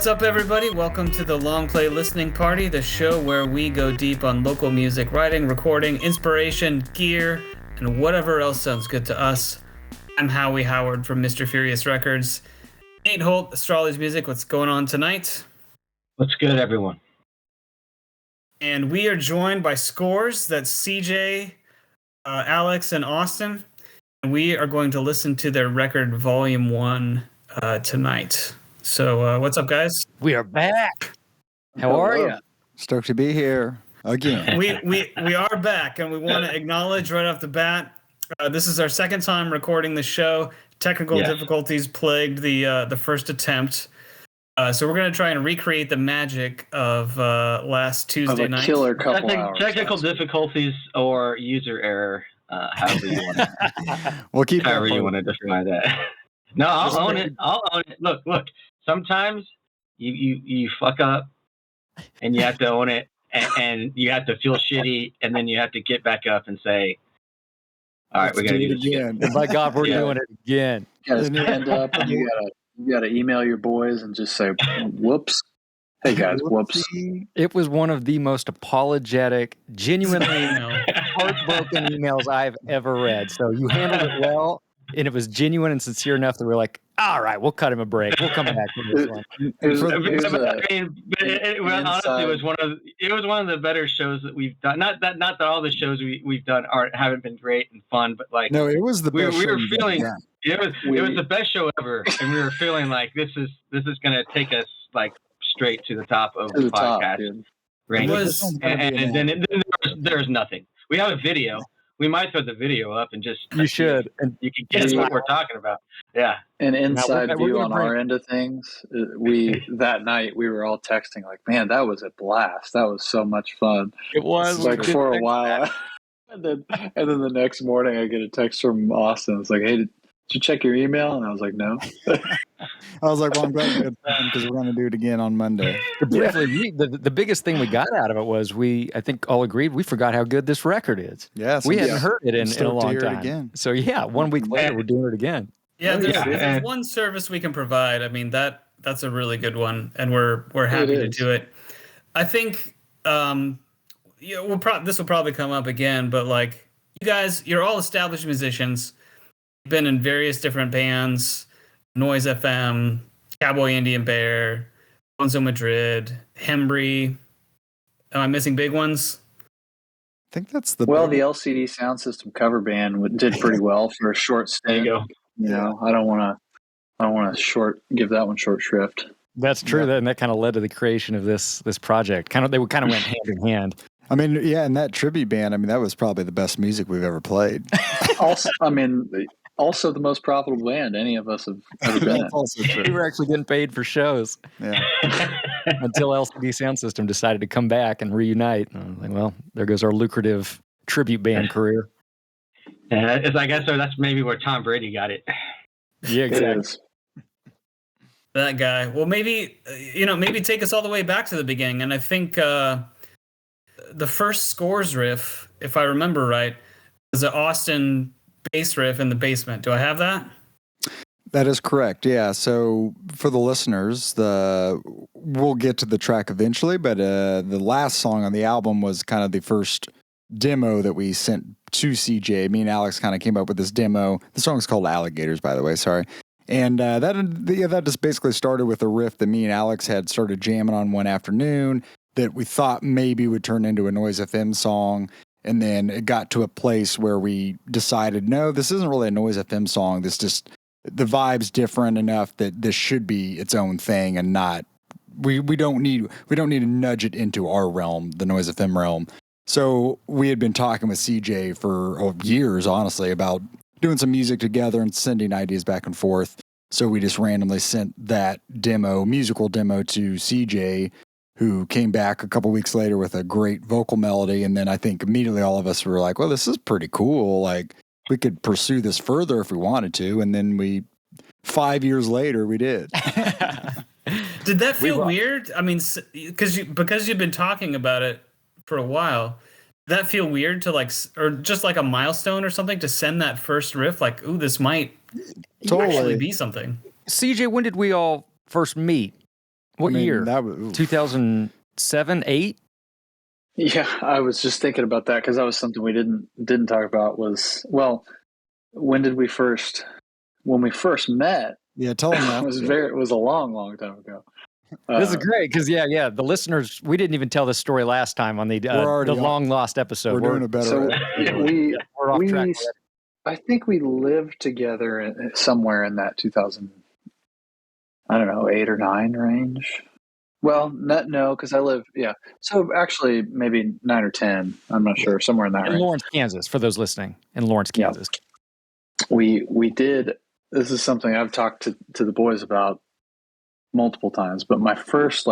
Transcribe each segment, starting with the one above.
What's up, everybody? Welcome to the Long Play Listening Party, the show where we go deep on local music, writing, recording, inspiration, gear, and whatever else sounds good to us. I'm Howie Howard from Mr. Furious Records. Nate Holt, Astrology Music. What's going on tonight? What's good, everyone? And we are joined by Scores. That's CJ, Alex, and Austin. And we are going to listen to their record, Volume 1, tonight. So, what's up, guys? We are back. How are you? Stoked to be here again. We are back, and we want to acknowledge right off the bat, this is our second time recording the show. Technical difficulties plagued the first attempt. So we're going to try and recreate the magic of last Tuesday night. Killer couple hours. Technical difficulties or user error, however you want to. We'll keep however you want to define that. No, I'll own it. Look. Sometimes you fuck up, and you have to own it, and you have to feel shitty, and then you have to get back up and say, "All right, we got to do this again." And by God, we're doing it again. You gotta stand up, and you gotta email your boys and just say, "Whoops." Hey guys, whoops. It was one of the most apologetic, genuinely heartbroken emails I've ever read. So you handled it well, and it was genuine and sincere enough that we're like, all right, we'll cut him a break. We'll come back to this one. Honestly, it was one of the better shows that we've done. Not that all the shows we've done haven't been great and fun, but like no, it was the best. We were feeling it was the best show ever, and we were feeling like this is gonna take us like straight to the top of the podcast rankings. And then there's nothing. We have a video. We might throw the video up and just you should, and you can guess what we're talking about. Yeah, an inside view on our end of things. That night we were all texting like, "Man, that was a blast. That was so much fun." It was like for a while, and then the next morning I get a text from Austin. It's like, "Hey, did you check your email?" And I was like, "No." I was like, "Well, I'm glad you had time because we're going to do it again on Monday." Briefly, the biggest thing we got out of it was I think all agreed we forgot how good this record is. Yes, we hadn't heard it in a long time. Again. So 1 week later we're doing it again. Yeah, there's one service we can provide. I mean that's a really good one, and we're happy to do it. I think this will probably come up again, but like you guys, you're all established musicians. You've been in various different bands. Noise FM, Cowboy Indian Bear, Bonzo Madrid, Hembry. Am I missing big ones? I think that's the LCD Sound System cover band did pretty well for a short stint. There you go. You know, I don't want to give that one short shrift. That's true. And that kind of led to the creation of this project. They went hand in hand. I mean, yeah, and that tribute band. I mean, that was probably the best music we've ever played. Also the most profitable band any of us have ever been in. Also true. We were actually getting paid for shows. Yeah. Until LCD Sound System decided to come back and reunite. And I was like, well, there goes our lucrative tribute band career. Yeah, I guess so. That's maybe where Tom Brady got it. Yeah, exactly. That guy. Well, maybe take us all the way back to the beginning. And I think the first Scores riff, if I remember right, was an Austin bass riff in the basement. Do I have that? That is correct. Yeah. So for the listeners, we'll get to the track eventually, but the last song on the album was kind of the first demo that we sent to CJ. Me and Alex kind of came up with this demo. The song is called Alligators, by the way. Sorry. And that just basically started with a riff that me and Alex had started jamming on one afternoon that we thought maybe would turn into a Noise FM song. And then it got to a place where we decided, no, this isn't really a Noise FM song. The vibe's different enough that this should be its own thing and not, we don't need to nudge it into our realm, the Noise FM realm. So we had been talking with CJ for years, honestly, about doing some music together and sending ideas back and forth. So we just randomly sent that musical demo to CJ, who came back a couple weeks later with a great vocal melody. And then I think immediately all of us were like, well, this is pretty cool. Like we could pursue this further if we wanted to. And then 5 years later, we did. Did that feel weird? I mean, because you've been talking about it for a while, did that feel weird to or just like a milestone or something to send that first riff? Like, ooh, this might actually be something. CJ, when did we all first meet? What year? That was 2007, 8? Yeah, I was just thinking about that because that was something we didn't talk about. Was when we first met? Yeah, tell them that. It was a long time ago. This is great because the listeners, we didn't even tell this story last time on the long lost episode. We're doing a better. So we're off track. I think we lived together somewhere in that 2000, I don't know, 8 or 9 range. Well, no, because I live, So actually, maybe 9 or 10. I'm not sure, somewhere in that range. In Lawrence, Kansas, for those listening, in Lawrence, Kansas. We did. This is something I've talked to the boys about multiple times. But my first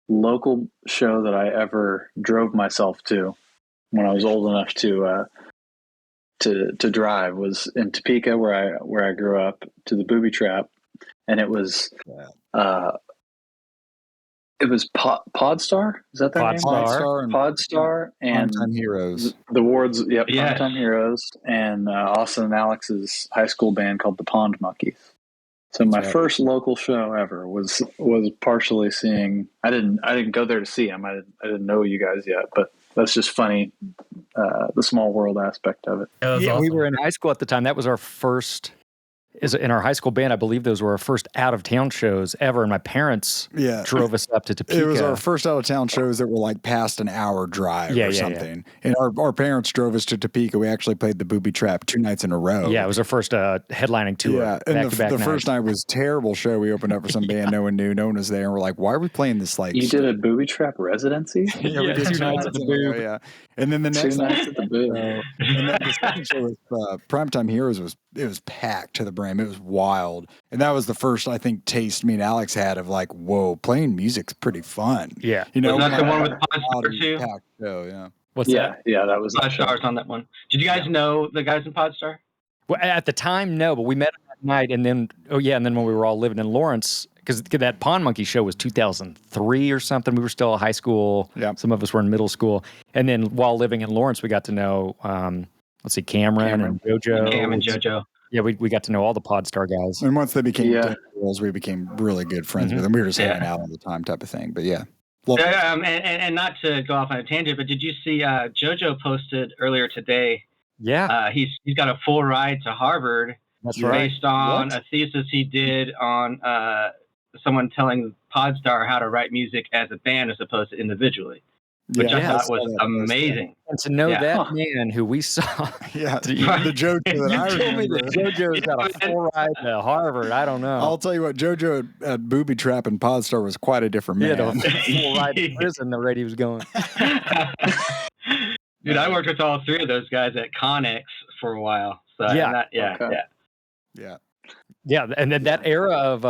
local show that I ever drove myself to, when I was old enough to drive, was in Topeka, where I grew up, to the Booby Trap, and it was. It was Podstar. Is that their name? Podstar and Primetime Heroes. The Wards, Primetime Heroes, and Austin and Alex's high school band called the Pond Monkeys. So my first local show ever was partially seeing. I didn't go there to see them. I didn't know you guys yet, but that's just funny. The small world aspect of it. Awesome. We were in high school at the time. That was our first. In our high school band, I believe those were our first out-of-town shows ever, and my parents drove us up to Topeka. It was our first out-of-town shows that were past an hour drive or something. Yeah. And our parents drove us to Topeka. We actually played the Booby Trap 2 nights in a row. Yeah, it was our first headlining tour. Yeah, and the first night was a terrible show. We opened up for some band no one knew. No one was there. And we're like, why are we playing this? You did a Booby Trap residency? Yeah, we did 2 nights at the Boob. Yeah. And then the next 2 nights at the Boob. And then the second show was Primetime Heroes. It was packed to the brim. It was wild. And that was the first, I think, taste me and Alex had of whoa, playing music's pretty fun. Yeah. Was that the one with Podstar too? Show, yeah. What's that? Yeah, that was Podstar's on that one. Did you guys know the guys in Podstar? Well, at the time, no, but we met that night, and then when we were all living in Lawrence, because that Pond Monkey show was 2003 or something. We were still in high school. Yep. Some of us were in middle school. And then while living in Lawrence, we got to know, Cameron and JoJo. Cam and JoJo. Yeah, we got to know all the Podstar guys. And once they became girls, we became really good friends with them. We were just hanging out all the time type of thing. But yeah. And not to go off on a tangent, but did you see JoJo posted earlier today? Yeah. He's got a full ride to Harvard. That's right. Based on a thesis he did on someone telling Podstar how to write music as a band as opposed to individually, which I thought was amazing. And to know that man who we saw, the JoJo that I told me that JoJo's got a full ride to Harvard. I don't know. I'll tell you what, JoJo at Booby Trap and Podstar was quite a different man. He had a full ride to prison the rate he was going. Dude, I worked with all 3 of those guys at Connex for a while. So Yeah, and then that era of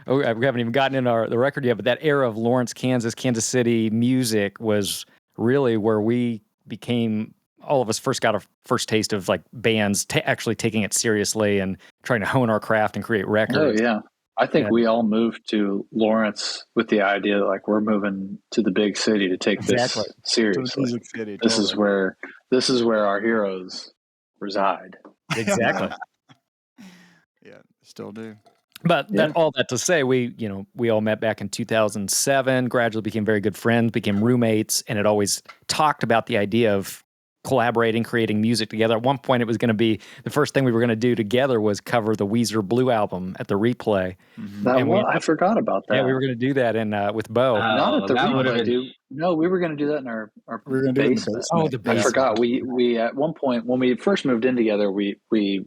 we haven't even gotten in the record yet, but that era of Lawrence, Kansas City music was really where we became. All of us first got a first taste of bands actually taking it seriously and trying to hone our craft and create records. Oh yeah, I think we all moved to Lawrence with the idea that we're moving to the big city to take this seriously. This is where our heroes reside. Exactly. Yeah, still do. But all that to say, we all met back in 2007, gradually became very good friends, became roommates, and had always talked about the idea of collaborating, creating music together. At one point, it was going to be the first thing we were going to do together was cover the Weezer Blue album at the Replay. I forgot about that. Yeah, we were going to do that with Bo. Not at the Replay, dude. No, we were going to do that in our basement. Oh, the basement. I forgot. We at one point when we first moved in together, we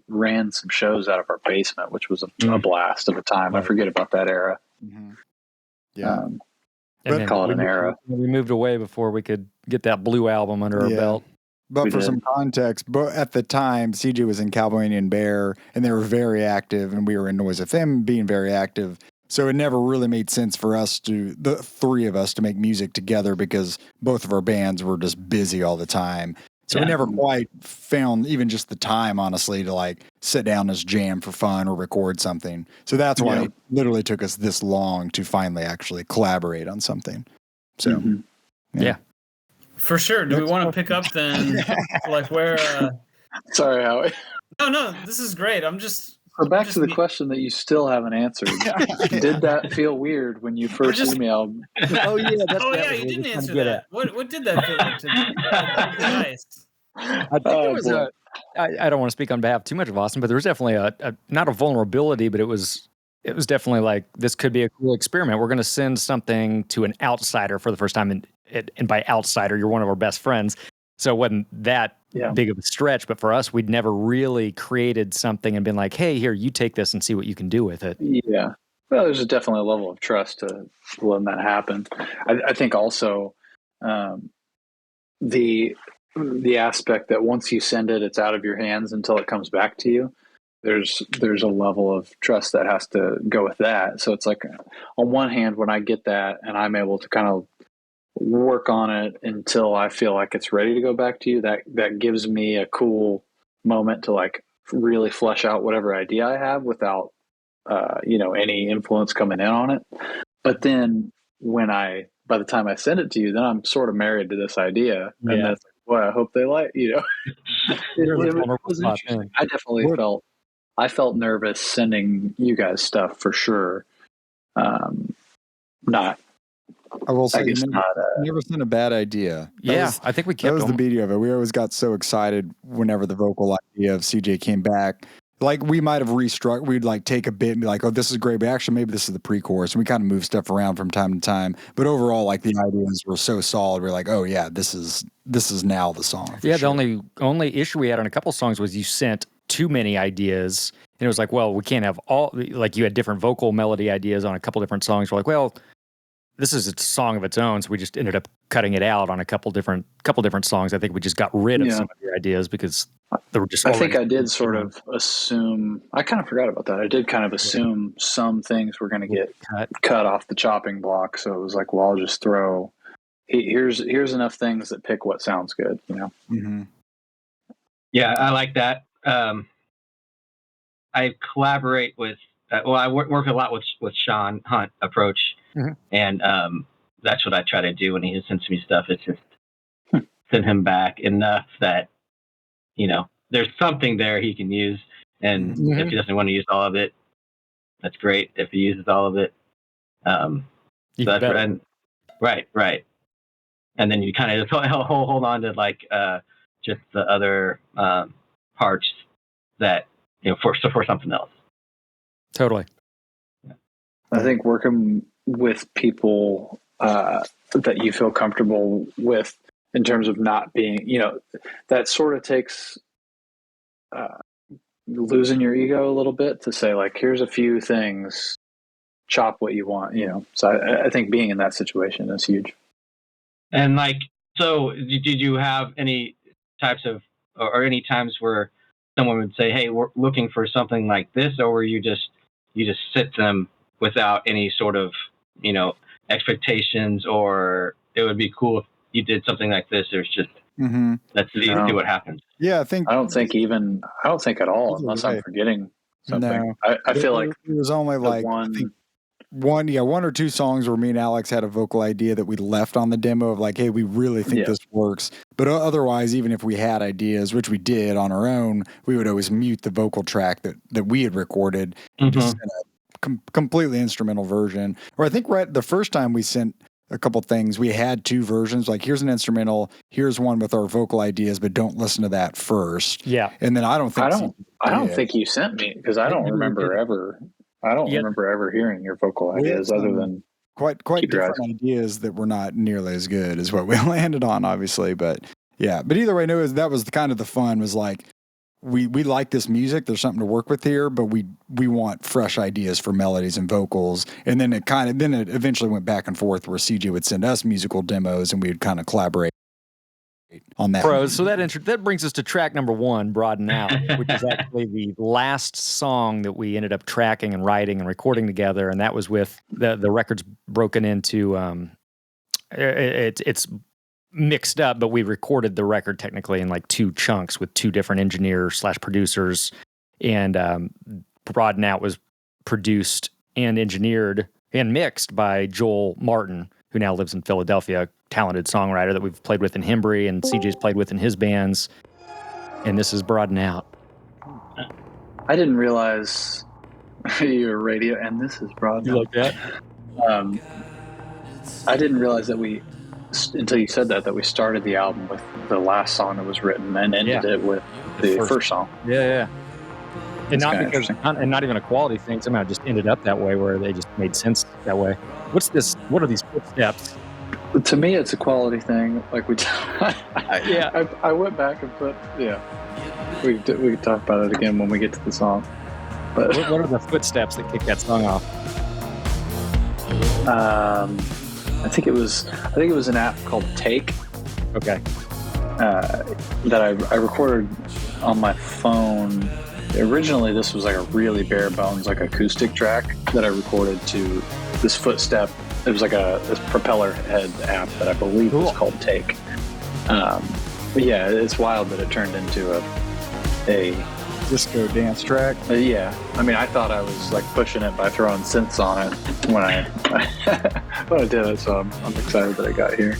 ran some shows out of our basement, which was a blast of a time. I forget about that era. Mm-hmm. Yeah. Call it an era. We moved away before we could get that Blue album under our belt. But for some context, at the time, CJ was in Cowboy Indian Bear, and they were very active, and we were in Noise FM being very active. So it never really made sense for us the 3 of us, to make music together because both of our bands were just busy all the time. So we never quite found even just the time, honestly, to sit down and jam for fun or record something. So that's why it literally took us this long to finally actually collaborate on something. So, yeah. For sure. Do we want to pick up then, where? Sorry, Howie. No, this is great. I'm just So back to the question that you still haven't answered. Did that feel weird when you first emailed? Oh yeah, you didn't answer that. What did that feel like to nice? I think it was I don't want to speak on behalf too much of Austin, but there was definitely a not a vulnerability, but it was definitely like, this could be a cool experiment. We're going to send something to an outsider for the first time, and by outsider, you're one of our best friends. So it wasn't that big of a stretch, but for us, we'd never really created something and been like, hey, here, you take this and see what you can do with it. Yeah. Well, there's definitely a level of trust to letting that happen. I think also the aspect that once you send it, it's out of your hands until it comes back to you. There's a level of trust that has to go with that. So it's like, on one hand, when I get that and I'm able to kind of work on it until I feel like it's ready to go back to you, that gives me a cool moment to like really flesh out whatever idea I have without any influence coming in on it. But then by the time I send it to you, then I'm sort of married to this idea, and that's like, well, I hope they like, it was interesting. I definitely felt nervous sending you guys stuff for sure. I will say, never sent a bad idea. I think we kept. That was the beauty of it. We always got so excited whenever the vocal idea of CJ came back. Like, we might have we'd like take a bit and be like, oh, this is great, but actually maybe this is the pre-chorus. And we kind of move stuff around from time to time. But overall, like, the ideas were so solid. We're like, oh yeah, this is now the song. Yeah, sure. The only issue we had on a couple songs was you sent too many ideas. And it was like, well, we can't have all, like, you had different vocal melody ideas on a couple different songs. We're like, well, this is a song of its own, so we just ended up cutting it out on a couple different songs. I think we just got rid of some of your ideas because they were just. I think I did sort of assume. I kind of forgot about that. I did kind of assume some things were going to get cut off the chopping block. So it was like, well, I'll just throw. Here's enough things that pick what sounds good. Mm-hmm. Yeah, I like that. I collaborate with. I work a lot with Sean Hunt approach. Mm-hmm. And that's what I try to do when he sends me stuff. It's just send him back enough that, there's something there he can use. And if he doesn't want to use all of it, that's great. If he uses all of it, so that's right. And then you kind of just hold on to like just the other parts that for something else. Totally. I think working with people that you feel comfortable with in terms of not being, that sort of takes losing your ego a little bit to say, like, here's a few things, chop what you want, So I think being in that situation is huge. And like, so did you have any types of, or any times where someone would say, hey, we're looking for something like this, or were you just sit them without any sort of, expectations, or it would be cool if you did something like this? There's just, let's see what happens. Yeah, I don't think at all, unless I'm forgetting something. No. I feel like it was only like one or two songs where me and Alex had a vocal idea that we left on the demo of like, hey, we really think this works. But otherwise, even if we had ideas, which we did on our own, we would always mute the vocal track that we had recorded and just send a completely instrumental version. Or I think the first time we sent a couple things, we had two versions. Like, here's an instrumental, here's one with our vocal ideas, but don't listen to that first. Yeah. And then I don't think you sent me, because I don't remember ever. I don't remember ever hearing your vocal ideas other than quite different ideas that were not nearly as good as what we landed on, obviously. But yeah, but either way, that was kind of the fun, was like, we like this music. There's something to work with here, but we want fresh ideas for melodies and vocals. And then it eventually went back and forth where CJ would send us musical demos and we would kind of collaborate on that. So that brings us to track number 1, Broadened Out, which is actually the last song that we ended up tracking and writing and recording together. And that was with the record's broken into, it's mixed up, but we recorded the record technically in like 2 chunks with 2 different engineers/producers. And Broadened Out was produced and engineered and mixed by Joel Martin, who now lives in Philadelphia, talented songwriter that we've played with in Hembry and CJ's played with in his bands. And this is Broadened Out. I didn't realize your radio, and this is Broadened Out. You like that? I didn't realize that until you said that we started the album with the last song that was written and ended it with the first song. Yeah. And That's not even a quality thing. Somehow it just ended up that way, where they just made sense that way. What's this? What are these footsteps? To me, it's a quality thing. Like I went back and we can talk about it again when we get to the song. But what are the footsteps that kick that song off? I think it was an app called Take. Okay. That I recorded on my phone. Originally, this was like a really bare bones, like acoustic track that I recorded to this footstep. It was like this propeller head app that I believe was called Take. But yeah, it's wild that it turned into a disco dance track. Yeah, I mean, I thought I was like pushing it by throwing synths on it when I did it. So I'm excited that I got here.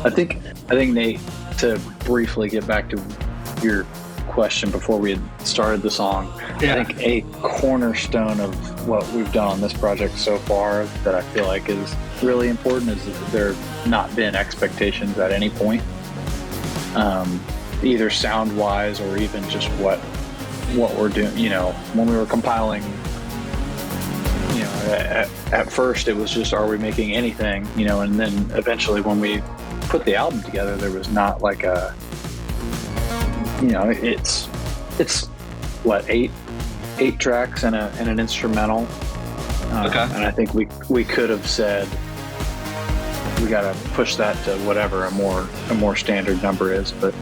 I think Nate, to briefly get back to your question before we had started the song, I think a cornerstone of what we've done on this project so far that I feel like is really important is that there have not been expectations at any point, either sound wise or even just what we're doing. You know, when we were compiling, you know, at first it was just, are we making anything, you know, and then eventually when we put the album together, there was not like a, you know, it's what, eight tracks and an instrumental. And I think we could have said we got to push that to whatever a more standard number is, but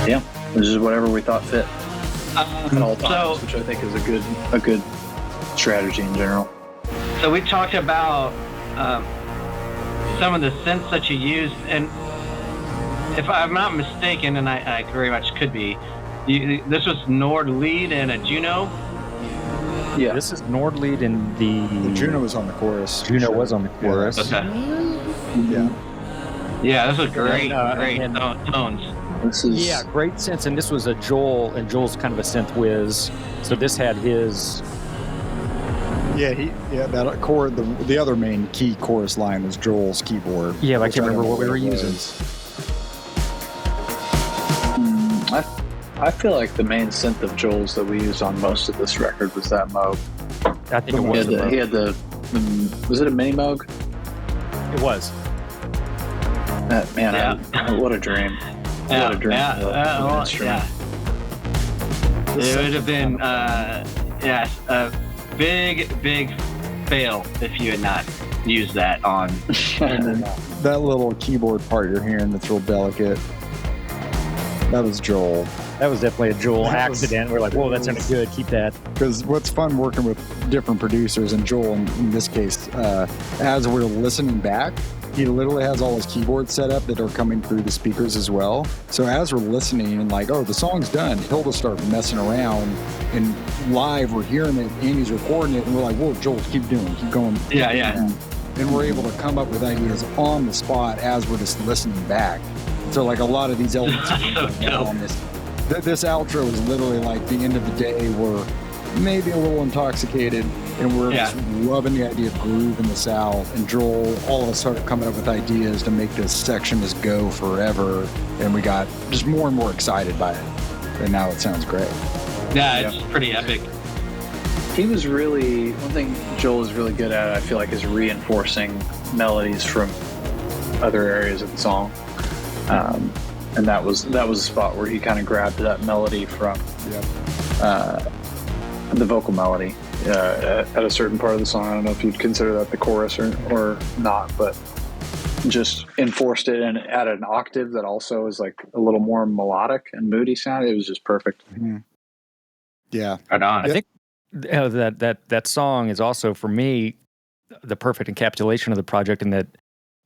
yeah, this is whatever we thought fit at all times, which I think is a good strategy in general. So we talked about some of the synths that you used, and if I'm not mistaken, and I very much could be, this was Nord lead and a Juno. Yeah, this is Nord lead and the Juno was on the chorus. Juno was on the chorus. Okay. Yeah, this was great tones. This is great sense. And this was a Joel, and Joel's kind of a synth whiz. So this had his. That chord. The other main key chorus line was Joel's keyboard. Yeah, but I can't remember what we were using. I feel like the main synth of Joel's that we used on most of this record was that Moog. I think it was. He had the was it a mini Moog? It was. What a dream. What a dream. It would have been a big fail if you had not used that on. And then that little keyboard part you're hearing that's real delicate, that was Joel. That was definitely a Joel accident. We're like, whoa, that sounded good. Keep that. Because what's fun working with different producers, and Joel in this case, as we're listening back, he literally has all his keyboards set up that are coming through the speakers as well. So as we're listening and like, oh, the song's done, he'll just start messing around, and live we're hearing it, and he's recording it, and we're like, whoa, Joel, keep going. Yeah. And we're able to come up with ideas on the spot as we're just listening back. So like a lot of these elements on this outro is literally like the end of the day. We're maybe a little intoxicated, and we're just loving the idea of groove in the South. And Joel, all of us started coming up with ideas to make this section just go forever. And we got just more and more excited by it. And now it sounds great. Yeah, it's pretty epic. He was really, one thing Joel is really good at, I feel like, is reinforcing melodies from other areas of the song. And that was a spot where he kind of grabbed that melody from the vocal melody at a certain part of the song. I don't know if you'd consider that the chorus or not, but just enforced it and added an octave that also is like a little more melodic and moody sound. It was just perfect. Mm-hmm. Yeah. Right on. I think that song is also, for me, the perfect encapsulation of the project, in that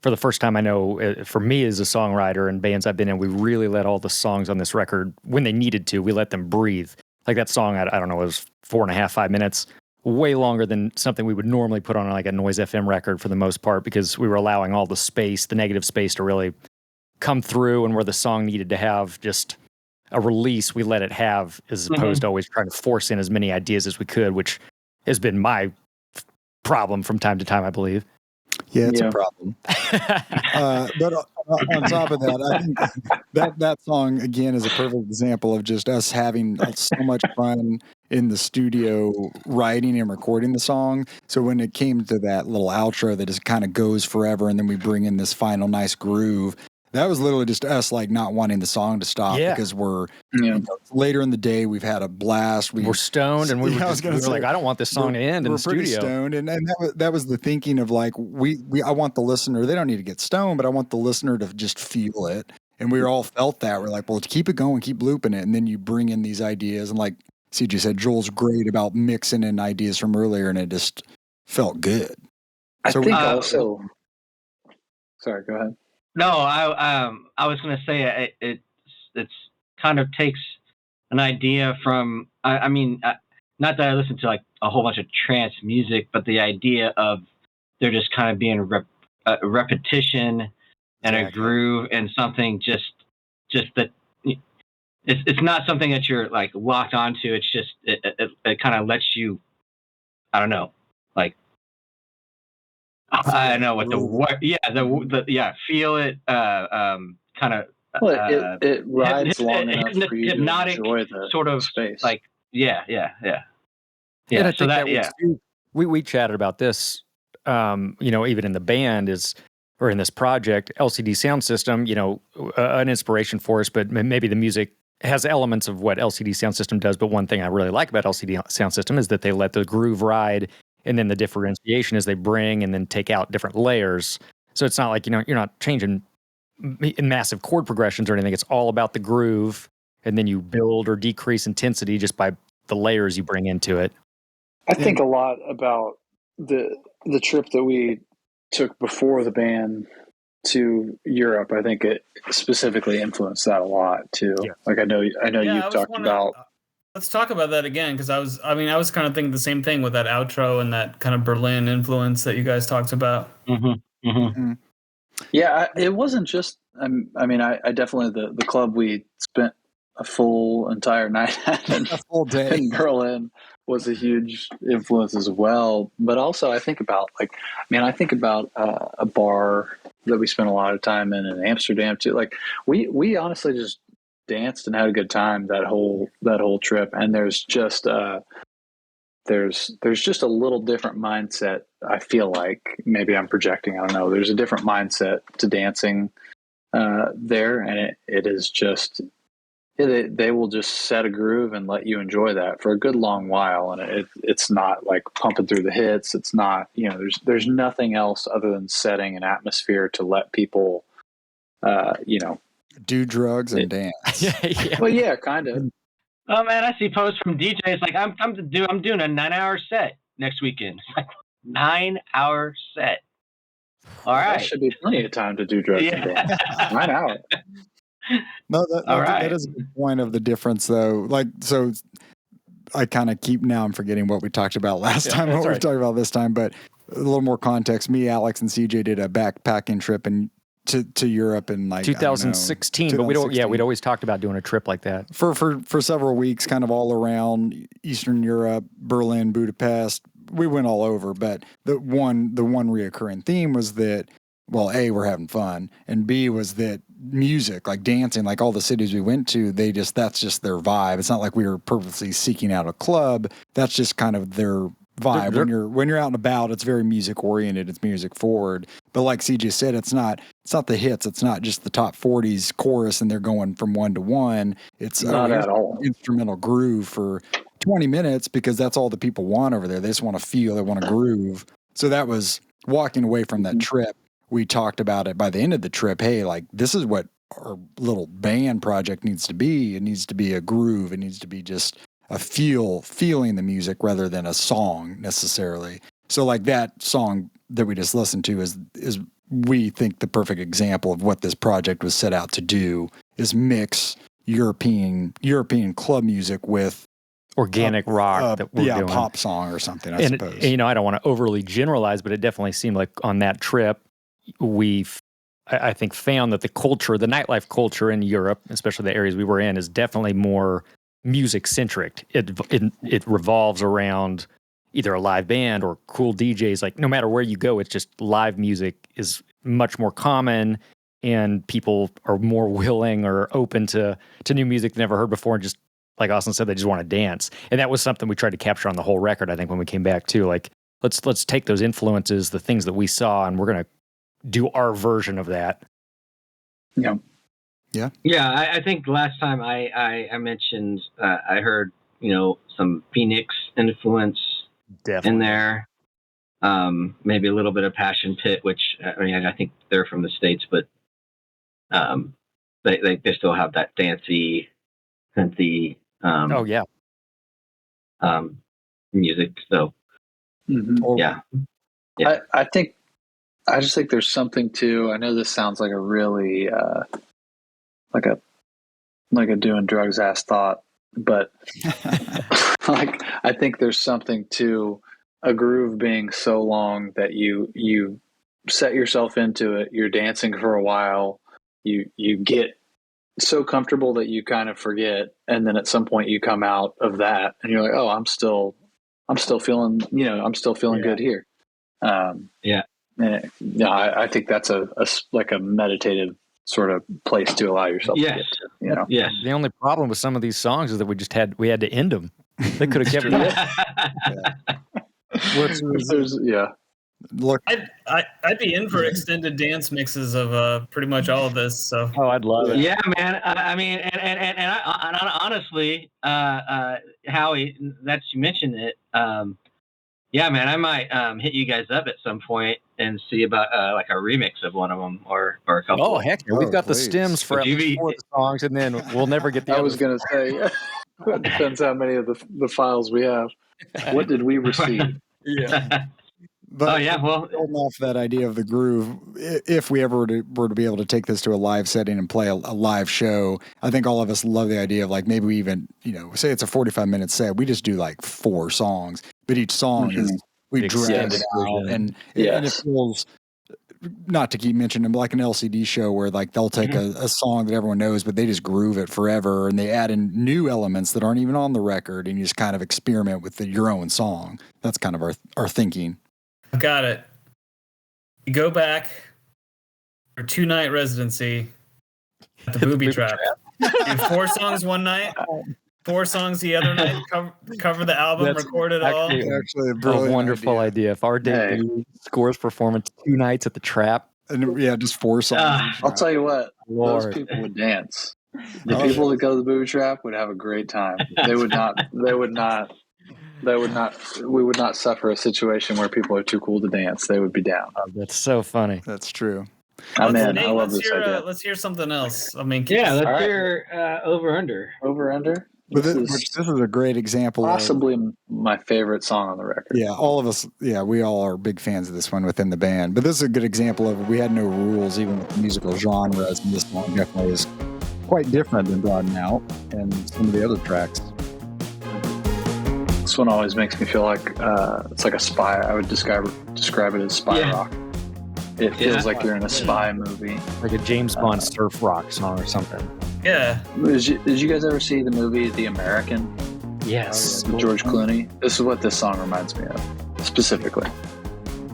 for the first time, I know, for me as a songwriter and bands I've been in, we really let all the songs on this record, when they needed to, we let them breathe. Like that song, I don't know, it was 4.5, 5 minutes, way longer than something we would normally put on like a Noise FM record for the most part, because we were allowing all the space, the negative space, to really come through, and where the song needed to have just a release, we let it have, as opposed to always trying to force in as many ideas as we could, which has been my problem from time to time, I believe. Yeah, it's a problem. But on top of that, I think that song, again, is a perfect example of just us having so much fun in the studio writing and recording the song. So when it came to that little outro that just kind of goes forever, and then we bring in this final nice groove, that was literally just us like not wanting the song to stop because we're later in the day. We've had a blast. We're stoned, and we were like, I don't want this song to end in the studio. We're pretty stoned, and that was the thinking of like I want the listener. They don't need to get stoned, but I want the listener to just feel it. And we all felt that. We're like, well, keep it going, keep looping it, and then you bring in these ideas. And like CJ said, Joel's great about mixing in ideas from earlier, and it just felt good. I think also. Sorry, go ahead. No, I was going to say it's kind of takes an idea from, I mean, not that I listen to like a whole bunch of trance music, but the idea of there just kind of being a repetition and a groove and something just that it's not something that you're like locked onto. It's just, it kind of lets you, I don't know, like, I don't know what feel it, kind of. Well, it rides long enough for you to enjoy the sort of space. Like, yeah. And I think we chatted about this, even in the band or in this project, LCD Sound System, an inspiration for us, but maybe the music has elements of what LCD Sound System does. But one thing I really like about LCD Sound System is that they let the groove ride. And then the differentiation is they bring and then take out different layers. So it's not like, you're not changing massive chord progressions or anything. It's all about the groove. And then you build or decrease intensity just by the layers you bring into it. I think a lot about the trip that we took before the band to Europe. I think it specifically influenced that a lot too. Yeah. Like I know you've talked about. Let's talk about that again, because I was kind of thinking the same thing with that outro and that kind of Berlin influence that you guys talked about. Mm-hmm. Mm-hmm. Yeah, it wasn't just. I definitely the club we spent a full entire night at a full day in Berlin was a huge influence as well. But also, I think about a bar that we spent a lot of time in Amsterdam too. Like we honestly just danced and had a good time that whole trip, and there's just there's just a little different mindset. I feel like maybe I'm projecting, I don't know, there's a different mindset to dancing there, and it is just they will just set a groove and let you enjoy that for a good long while, and it's not like pumping through the hits. It's not, there's nothing else other than setting an atmosphere to let people do drugs and dance. Well, yeah, kind of. Oh man, I see posts from DJs like I'm doing a 9-hour set next weekend. It's like 9-hour set. All right, that should be plenty of time to do drugs and dance. 9 hours. No, that is a good point of the difference, though. Like, so I kind of I'm forgetting what we talked about last time, what we're talking about this time, but a little more context. Me, Alex, and CJ did a backpacking trip to Europe in like 2016, but we'd always talked about doing a trip like that for several weeks, kind of all around Eastern Europe, Berlin, Budapest. We went all over, but the one reoccurring theme was that, well, A, we're having fun, and B was that music, like dancing, like all the cities we went to, that's just their vibe. It's not like we were purposely seeking out a club. That's just kind of their vibe. When you're out and about, it's very music oriented. It's music forward. But like CJ said, it's not the hits. It's not just the top 40s chorus and they're going from one to one. It's not at all instrumental groove for 20 minutes because that's all the people want over there. They just want to feel. They want to groove. So that was walking away from that trip. We talked about it by the end of the trip. Hey, like this is what our little band project needs to be. It needs to be a groove. It needs to be just a feeling the music rather than a song necessarily. So like that song that we just listened to is we think the perfect example of what this project was set out to do is mix European club music with organic rock that we're doing. Pop song or something, I suppose. I don't want to overly generalize, but it definitely seemed like on that trip, I think found that the nightlife culture in Europe, especially the areas we were in, is definitely more music centric. It revolves around either a live band or cool DJs. Like no matter where you go, it's just live music is much more common, and people are more willing or open to new music they never heard before, and just like Austin said, they just want to dance. And that was something we tried to capture on the whole record, I think, when we came back too. Like let's take those influences, the things that we saw, and we're gonna do our version of that. Yeah. I think last time I mentioned I heard some Phoenix influence Definitely in there, maybe a little bit of Passion Pit, which I think they're from the States, but they still have that dancey, synthy music. So yeah. I just think there's something to. I know this sounds like a really like a doing drugs ass thought, but like I think there's something to a groove being so long that you set yourself into it. You're dancing for a while. You get so comfortable that you kind of forget, and then at some point you come out of that and you're like, oh, I'm still feeling good here. I think that's a meditative sort of place to allow yourself to get to. Yes. The only problem with some of these songs is that we had to end them. They could have kept it. Look, I'd be in for extended dance mixes of pretty much all of this. So I'd love it. Yeah, man. I mean, and honestly, Howie, that you mentioned it. Yeah, man, I might hit you guys up at some point and see about like a remix of one of them or a couple. Oh, heck yeah. We've got the stems for at least 4 of the songs, and then we'll never get the I was going to say, it depends how many of the files we have. What did we receive? Yeah. But building off that idea of the groove, if we ever were to be able to take this to a live setting and play a live show, I think all of us love the idea of like maybe we even, say it's a 45-minute set, we just do like 4 songs, but each song is we drag it out, and it feels, not to keep mentioning, but like an LCD show where like they'll take a song that everyone knows, but they just groove it forever, and they add in new elements that aren't even on the record, and you just kind of experiment with your own song. That's kind of our thinking. Got it. You go back for 2-night residency at the Booby Trap. Do 4 songs one night, 4 songs the other night. Cover the album, record it all. Actually, a wonderful idea. If our debut scores performance 2 nights at the Trap, and just 4 songs. I'll tell you what, those people would dance. The people that go to the Booby Trap would have a great time. We would not suffer a situation where people are too cool to dance. They would be down. Oh, that's so funny. That's true. I love this idea. Let's hear something else. I mean, let's hear Over Under. Over Under. But this is a great example. Possibly my favorite song on the record. Yeah, all of us. Yeah, we all are big fans of this one within the band. But this is a good example of we had no rules, even with musical genres, and this song definitely is quite different than Broadened Out and some of the other tracks. This one always makes me feel like it's like a spy. I would describe it as spy rock. It feels like you're in a spy movie, like a James Bond surf rock song or something. Yeah. Did you guys ever see the movie The American? Yes. With George Clooney. This is what this song reminds me of, specifically.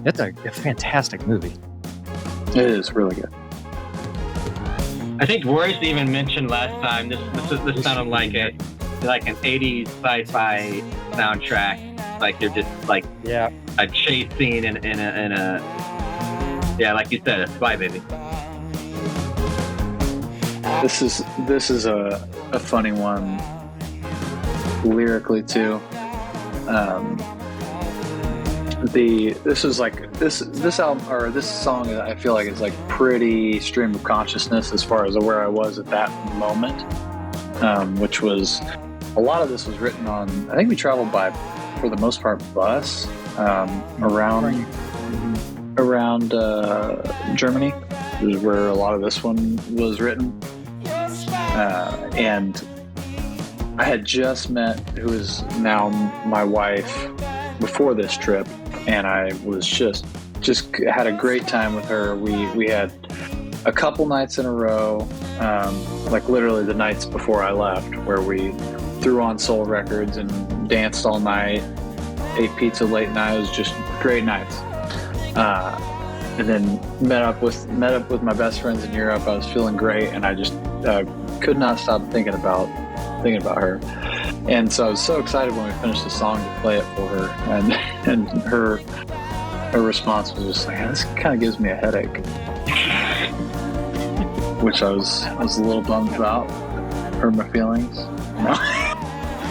It's a fantastic movie. It is really good. I think Royce even mentioned last time this sounded like an 80s sci-fi soundtrack. Like they're just like a chase scene in a like you said, a spy movie. This is a funny one lyrically too. This album or this song I feel like is like pretty stream of consciousness as far as where I was at that moment, which was a lot of this was written on. I think we traveled by, for the most part, bus around Germany, is where a lot of this one was written. And I had just met who is now my wife before this trip, and I was just had a great time with her. We had a couple nights in a row, like literally the nights before I left, where we threw on Soul Records and danced all night, ate pizza late night. It was just great nights. And then met up with my best friends in Europe. I was feeling great, and I just could not stop thinking about her. And so I was so excited when we finished the song to play it for her, and her response was just like, "This kind of gives me a headache," which I was a little bummed about. Hurt my feelings. No,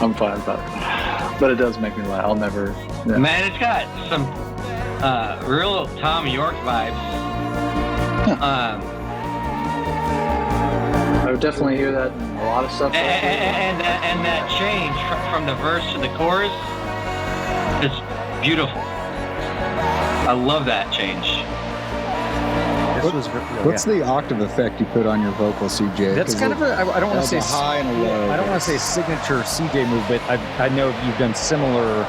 I'm fine about it, but it does make me laugh. I'll never. Yeah. Man, it's got some real Tom York vibes. I would definitely hear that in a lot of stuff. And that change from the verse to the chorus is beautiful. I love that change. What's the octave effect you put on your vocal, CJ? That's kind of I don't want to say high and a low. I don't want to say signature CJ move, but I know you've done similar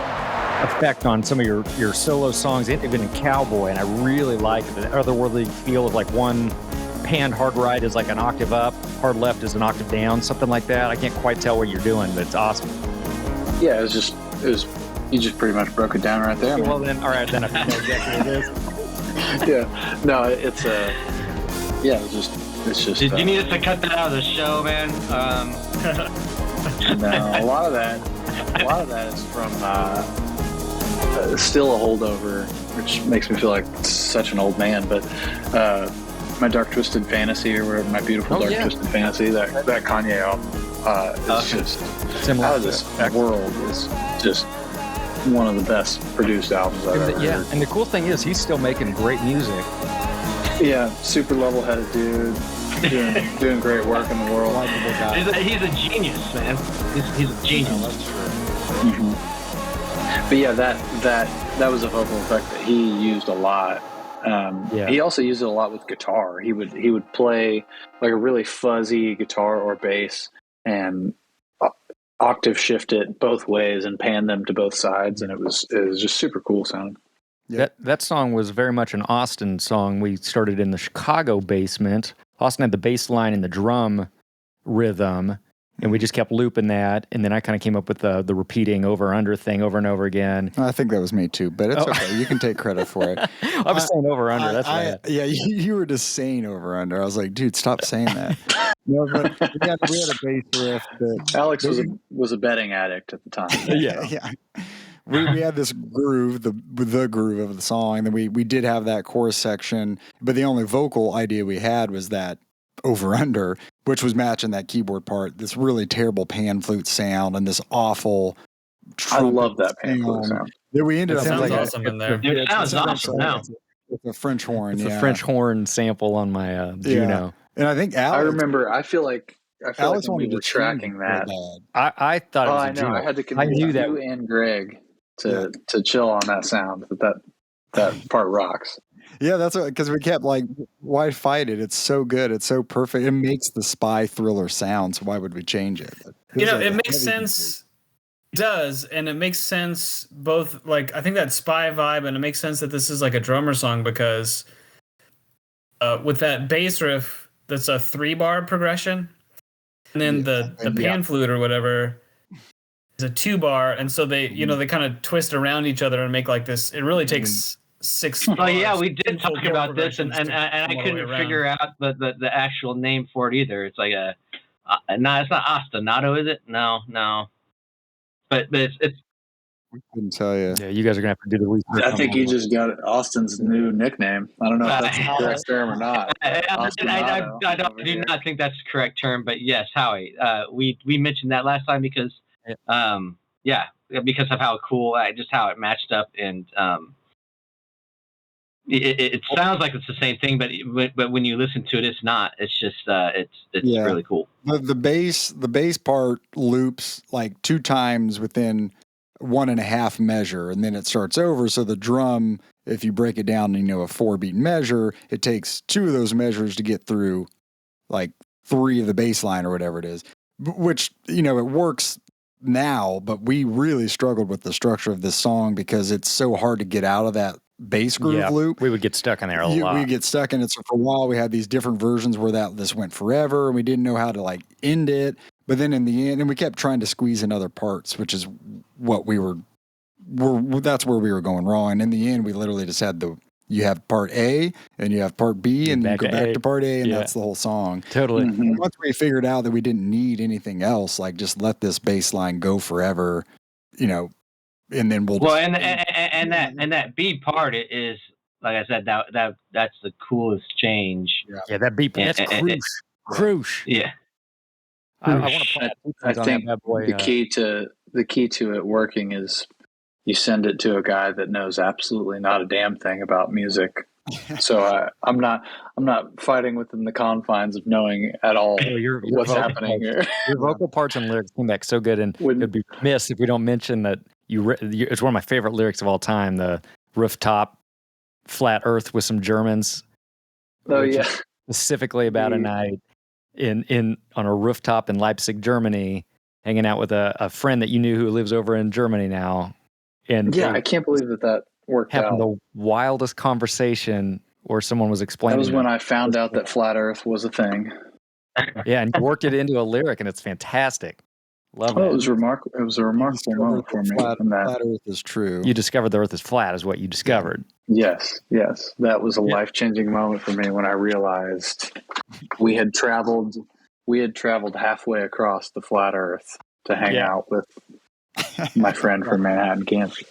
effect on some of your solo songs, even in Cowboy, and I really like the otherworldly feel of like one panned hard right is like an octave up, hard left is an octave down, something like that. I can't quite tell what you're doing, but it's awesome. Yeah, it was you just pretty much broke it down right there. Well then, all right, then I know exactly what it is. Yeah, no, it's just. Did you need us to cut that out of the show, man? No, a lot of that is from still a holdover, which makes me feel like such an old man. But my Dark Twisted Fantasy, or whatever, my beautiful Dark Twisted Fantasy, that Kanye album is just similar out of this world. Is just one of the best produced albums I've ever heard. And the cool thing is he's still making great music. Yeah, super level-headed dude, doing great work in the world. He's a genius, man. He's a genius. That's true. Mm-hmm. But yeah, that was a vocal effect that he used a lot. He also used it a lot with guitar. He would play like a really fuzzy guitar or bass and octave shift it both ways and pan them to both sides, and it was just super cool sounding. Yeah. That song was very much an Austin song. We started in the Chicago basement. Austin had the bass line and the drum rhythm, and we just kept looping that, and then I kind of came up with the repeating over-under thing over and over again. I think that was me too, but it's okay. You can take credit for it. I was saying over-under, that's right. Yeah, you were just saying over-under. I was like, dude, stop saying that. No, but we had a bass riff. Alex was a betting addict at the time. Yeah. We had this groove, the groove of the song, and then we did have that chorus section, but the only vocal idea we had was that over-under, which was matching that keyboard part, this really terrible pan flute sound and this awful I love that pan flute sound. Then we ended up sounds like awesome in there. It sounds awesome now. It's a French horn. It's a French horn sample on my Juno. And I think Alex... I feel like Alex when we were tracking that. I thought it was a Juno. I had to convince you and Greg to chill on that sound, that part rocks. Yeah, that's because we kept like, why fight it? It's so good. It's so perfect. It makes the spy thriller sound. So why would we change it? It makes sense. It does, and it makes sense both. Like I think that spy vibe, and it makes sense that this is like a drummer song because with that bass riff, that's a 3-bar progression, and then the pan flute or whatever is a 2-bar, and so they they kind of twist around each other and make like this. It really takes 6 bars. Oh yeah, we did talk about this, and I couldn't figure out the actual name for it either. It's like it's not ostinato, is it? No, but it's. We couldn't tell you. Yeah, you guys are gonna have to do the research. I think you just got Austin's new nickname. I don't know if that's the correct term or not. I do not think that's the correct term, but yes, Howie. We mentioned that last time because because of how cool, just how it matched up, and it sounds like it's the same thing, but when you listen to it, it's not. It's just it's really cool. The bass part loops like 2 times within 1.5 measure, and then it starts over. So the drum, if you break it down, a 4-beat measure, it takes 2 of those measures to get through like 3 of the bass line or whatever it is, which, it works now, but we really struggled with the structure of this song because it's so hard to get out of that bass groove loop. We would get stuck in there a lot. We get stuck in it. So for a while, we had these different versions where this went forever, and we didn't know how to like end it. But then in the end, and we kept trying to squeeze in other parts, which is what that's where we were going wrong. And in the end, we literally just had you have part A and you have part B, and you go back to part A, and that's the whole song. Totally. Mm-hmm. Once we figured out that we didn't need anything else, like just let this bass line go forever, and then we'll. Well, and that B part is, like I said, that's the coolest change. Yeah, that B part, that's crucial. Yeah. I want to point I think the key to it working is you send it to a guy that knows absolutely not a damn thing about music. So I'm not fighting within the confines of knowing at all what's happening here. Your vocal parts and lyrics came back so good, and it'd be remiss if we don't mention that it's one of my favorite lyrics of all time. The rooftop, flat Earth with some Germans. Oh yeah, specifically about a night on a rooftop in Leipzig, Germany, hanging out with a friend that you knew who lives over in Germany now. And I can't believe that worked out. Having the wildest conversation where someone was explaining. That was when I found out that flat Earth was a thing. Yeah, and you worked it into a lyric, and it's fantastic. Love it. It was remarkable. It was a remarkable moment for me. Flat Earth is true. You discovered the Earth is flat, is what you discovered. Yes. That was a life-changing moment for me when I realized we had traveled halfway across the flat Earth to hang out with my friend from Manhattan, Kansas.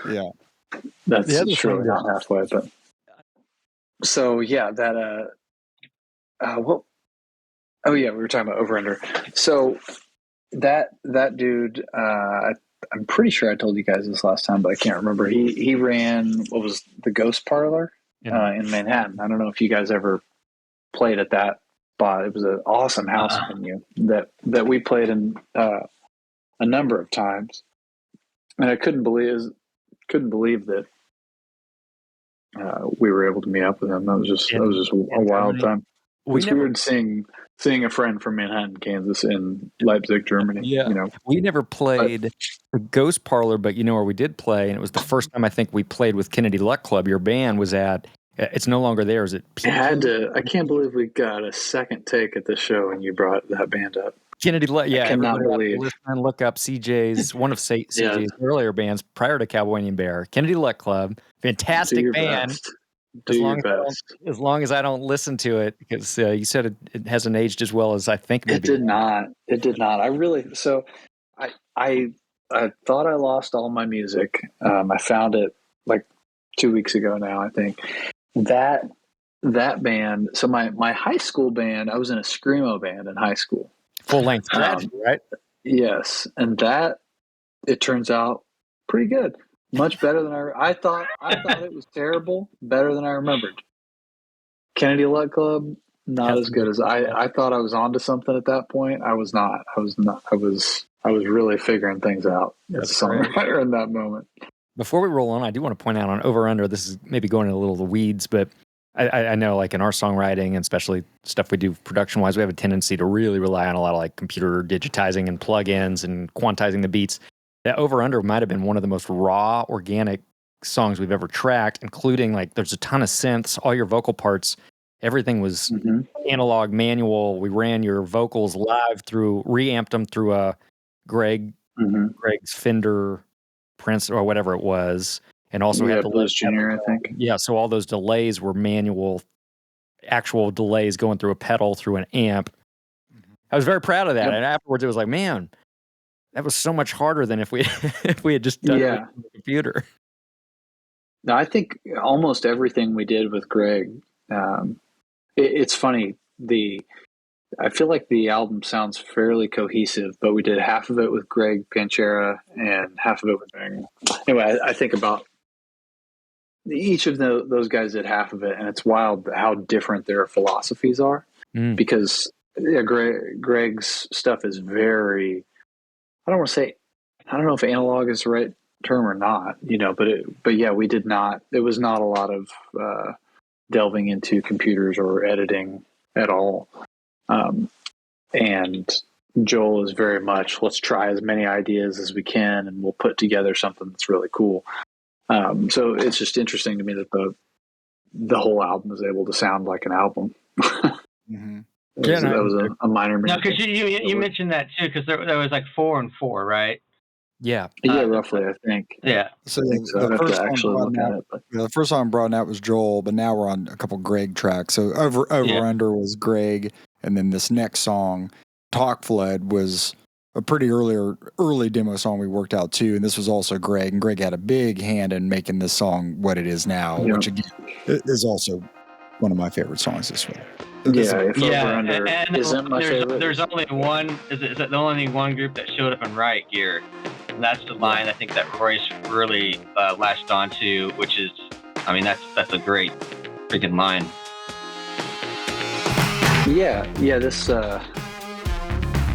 Yeah, that's truly not halfway, but so that what? Oh yeah, we were talking about over under. So that dude, I'm pretty sure I told you guys this last time, but I can't remember. He ran what was the Ghost Parlor in Manhattan. I don't know if you guys ever played at that spot. It was an awesome house venue that we played in a number of times, and I couldn't believe that we were able to meet up with him. That was just a wild time. It's weird seeing a friend from Manhattan, Kansas, in Leipzig, Germany. Yeah, we never played the Ghost Parlor, but where we did play, and it was the first time I think we played with Kennedy Luck Club. Your band was at. It's no longer there. Is it? I can't believe we got a second take at the show, and you brought that band up. Kennedy Luck. Yeah, I cannot believe. Listen and look up CJ's one of CJ's earlier bands prior to Cowboy Indian Bear. Kennedy Luck Club, fantastic band. Best. As long as I don't listen to it, because you said it hasn't aged as well as I think. Maybe. It did not. I thought I lost all my music. I found it like 2 weeks ago now, I think. That band. So my high school band, I was in a screamo band in high school. Full length tragedy, right? Yes, and that it turns out pretty good. Much better than I thought. I thought it was terrible. Better than I remembered. Kennedy Luck Club, not as good as I thought. I was onto something at that point. I was not. I was really figuring things out as a songwriter in that moment. Before we roll on, I do want to point out on Over Under. This is maybe going in a little of the weeds, but I know, like in our songwriting and especially stuff we do production wise, we have a tendency to really rely on a lot of like computer digitizing and plugins and quantizing the beats. That Over Under might have been one of the most raw, organic songs we've ever tracked, including like there's a ton of synths, all your vocal parts, everything was analog, manual. We ran your vocals live reamped them through a Greg's Fender Prince or whatever it was, and also had the Blues Junior, I think. Yeah, so all those delays were manual, actual delays going through a pedal through an amp. I was very proud of that, and afterwards it was like, man. That was so much harder than if we had just done it on the computer. No, I think almost everything we did with Greg. It's funny. I feel like the album sounds fairly cohesive, but we did half of it with Greg Panchera and half of it with Greg. Anyway, I think about each of those guys did half of it, and it's wild how different their philosophies are. Because Greg's stuff is very. I don't know if analog is the right term or not, but yeah, we did not, it was not a lot of delving into computers or editing at all. And Joel is very much, let's try as many ideas as we can and we'll put together something that's really cool. So it's just interesting to me that the whole album is able to sound like an album. Mm-hmm. That was a minor. No, because you mentioned that too, because there was like 4 and 4, right? Yeah. Roughly, I think. Yeah. So I have to actually look at it. But. The first song Broadened Out was Joel, but now we're on a couple Greg tracks. So over under was Greg, and then this next song, Talk Flood, was a pretty early demo song we worked out too, and this was also Greg, and Greg had a big hand in making this song what it is now, which again is also one of my favorite songs this week. And isn't my favorite. There's only one. Is it the only one group that showed up in riot gear? And that's the line I think that Royce really latched onto, which is, I mean, that's a great freaking line. Yeah.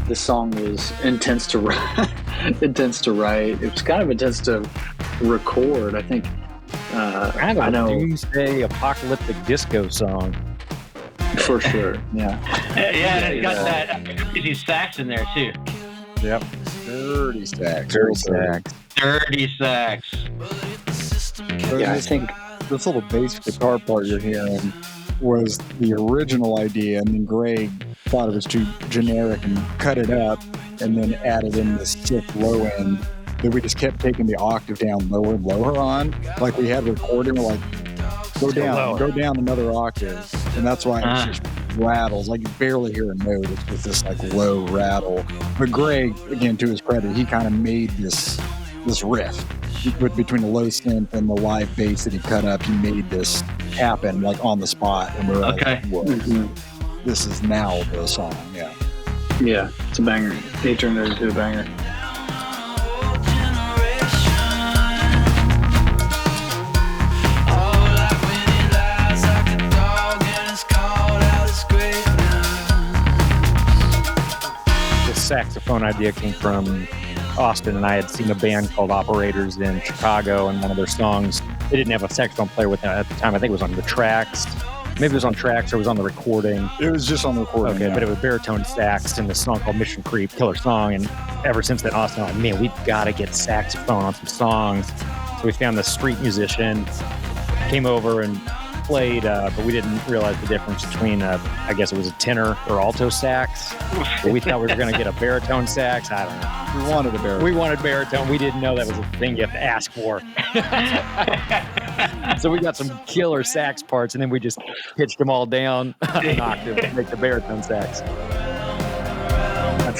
This song was intense to write. It was kind of intense to record. I think. Kind of a doomsday apocalyptic disco song. For sure. Yeah. It got that crazy sax in there too. Yep. Dirty sax. Yeah, I think this little bass guitar part you're hearing was the original idea, and then Greg thought it was too generic and cut it up, and then added in this sick low end that we just kept taking the octave down lower and lower on. Like we had recording, we're like, go down another octave, and that's why it just rattles. Like you barely hear a note. It's just this like low rattle. But Greg, again, to his credit, he kind of made this riff. He put between the low synth and the live bass that he cut up. He made this happen like on the spot, and we're like, whoa, this is now the song. Yeah, it's a banger. He turned it into a banger. Saxophone idea came from Austin, and I had seen a band called Operators in Chicago, and one of their songs, they didn't have a saxophone player with them at the time. I think it was on the tracks. Maybe it was on tracks or it was on the recording. It was just on the recording. Okay, but it was baritone sax in this song called Mission Creep, killer song. And ever since then, Austin was like, man, we've got to get saxophone on some songs. So we found this street musician, came over and played, but we didn't realize the difference between, I guess it was a tenor or alto sax. But we thought we were going to get a baritone sax. I don't know. We wanted a baritone. We wanted baritone. We didn't know that was a thing you have to ask for. So we got some killer sax parts, and then we just pitched them all down an octave to make the baritone sax.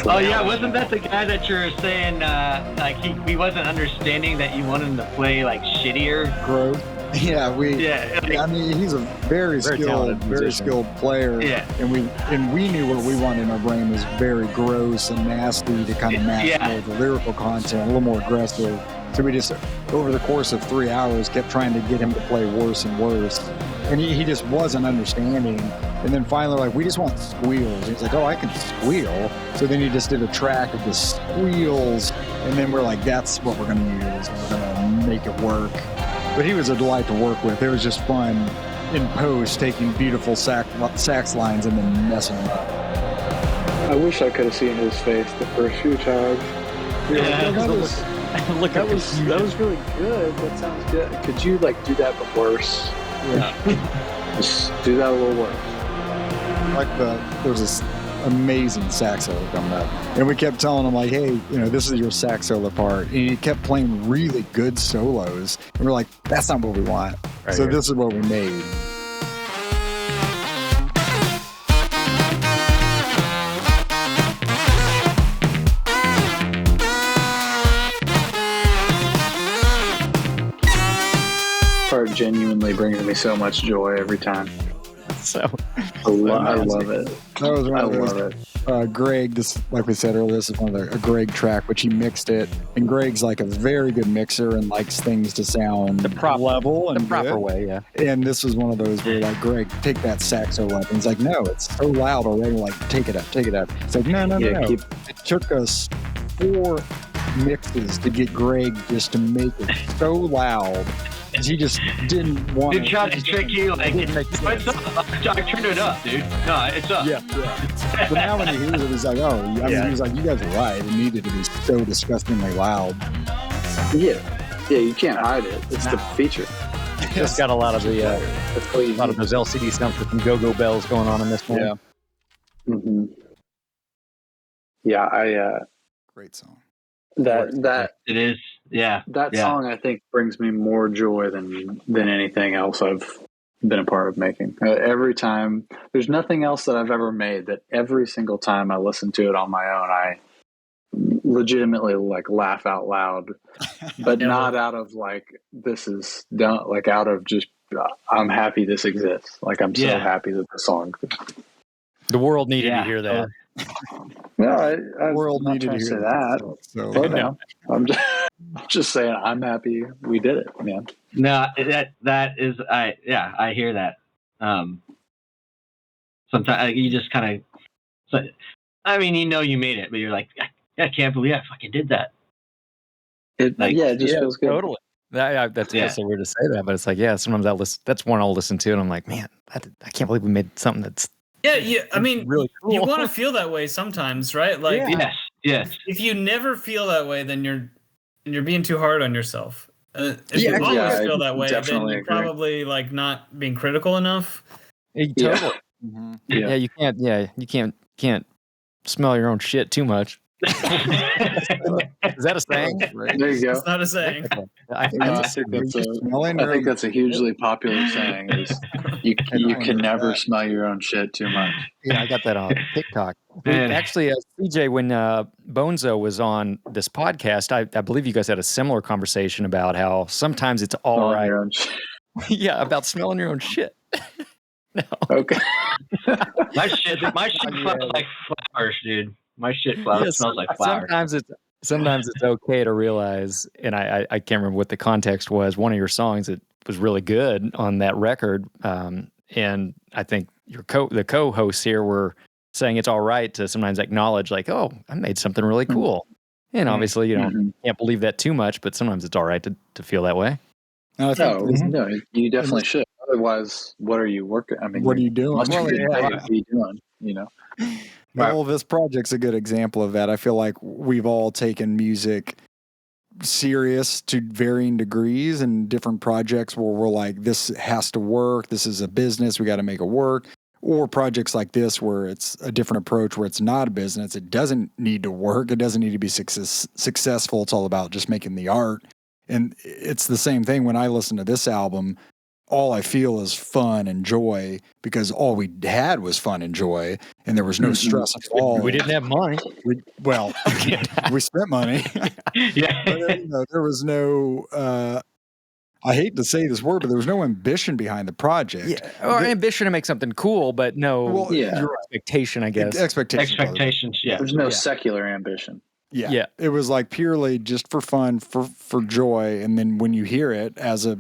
Oh yeah, wasn't that the guy that you're saying like he wasn't understanding that you wanted him to play like shittier? Gross. Yeah, I mean, he's a very skilled player. Yeah, and we knew what we wanted in our brain was very gross and nasty to kind of match more the lyrical content, a little more aggressive. So we just, over the course of 3 hours, kept trying to get him to play worse and worse, and he just wasn't understanding. And then finally, like, we just want squeals. He's like, oh, I can squeal. So then he just did a track of the squeals, and then we're like, that's what we're going to use. We're going to make it work. But he was a delight to work with. It was just fun in post, taking beautiful sax lines and then messing them up. I wish I could have seen his face the first few times. That was really good. That sounds good. Could you like do that but worse? Yeah. Just do that a little worse. Like there was this amazing sax solo coming up, and we kept telling him like, hey, this is your sax solo part, and he kept playing really good solos, and we're like, that's not what we want. Right, so this is what we made. Part genuinely brings me so much joy every time. So I love it. That was one of those. Greg, this, like we said earlier, this is one of a Greg track, which he mixed it. And Greg's like a very good mixer and likes things to sound the proper level and the proper way. Yeah. And this was one of those where like, Greg, take that saxo up. And he's like, no, it's so loud already. Like, take it up. It's like, no. It took us 4 mixes to get Greg just to make it so loud. He just didn't want to. He tried to trick you, like, it's up. I turned it up, dude. No, it's up. Yeah. But now when he hears it, he's like, oh, I mean, he was like, you guys are right. It needed to be so disgustingly loud. Yeah. Yeah, you can't hide it. It's the feature. It's got a lot of the a lot of those LCD stumps with some go-go bells going on in this one. Yeah. Mm-hmm. Yeah, Great song. that it is. Yeah. that Yeah. song I think brings me more joy than anything else I've been a part of making. Every time, there's nothing else that I've ever made that every single time I listen to it on my own, I legitimately like laugh out loud, but not out of like this is done, like out of just I'm happy this exists. Like I'm so happy that the song. The world needed to hear that. No, I'm World not needed trying to to say hear that. So, Slow down. I'm just saying I'm happy we did it, man. No, that is I hear that. Sometimes you just kind of, I mean, you made it, but you're like, I can't believe I fucking did that. It just feels good. Totally. That's so weird to say that, but it's like, sometimes that's one I'll listen to, and I'm like, man, I can't believe we made something that's I mean, really cool. You want to feel that way sometimes, right? Like, yes. If you never feel that way, then you're being too hard on yourself. If you always feel that way, then you're probably like not being critical enough. Totally. Mm-hmm. Yeah, you can't smell your own shit too much. Is that a saying? There you go. It's not a saying. I think that's a hugely popular saying. Is you can never smell your own shit too much. Yeah, I got that on TikTok. Actually, CJ, when Bonzo was on this podcast, I believe you guys had a similar conversation about how sometimes it's all right. Yeah, about smelling your own shit. No. Okay. My shit smells like flowers, dude. My shit smells like flowers. Sometimes it's okay to realize, and I can't remember what the context was. One of your songs that was really good on that record, and I think the co-hosts here were saying it's all right to sometimes acknowledge, like, oh, I made something really cool. And obviously, you can't believe that too much, but sometimes it's all right to feel that way. No, you definitely should. Otherwise, what are you working? I mean, what are you doing? What are you doing? You know. Well, this project's a good example of that. I feel like we've all taken music serious to varying degrees, and different projects where we're like, this has to work. This is a business. We got to make it work. Or projects like this where it's a different approach, where it's not a business. It doesn't need to work. It doesn't need to be successful. It's all about just making the art. And it's the same thing when I listen to this album. All I feel is fun and joy, because all we had was fun and joy, and there was no stress at all. We didn't have money. We spent money. But, there was no. I hate to say this word, but there was no ambition behind the project. Yeah, or ambition to make something cool, but no your expectation, I guess. Expectations. Yeah. There's no secular ambition. Yeah. It was like purely just for fun, for joy. And then when you hear it as a,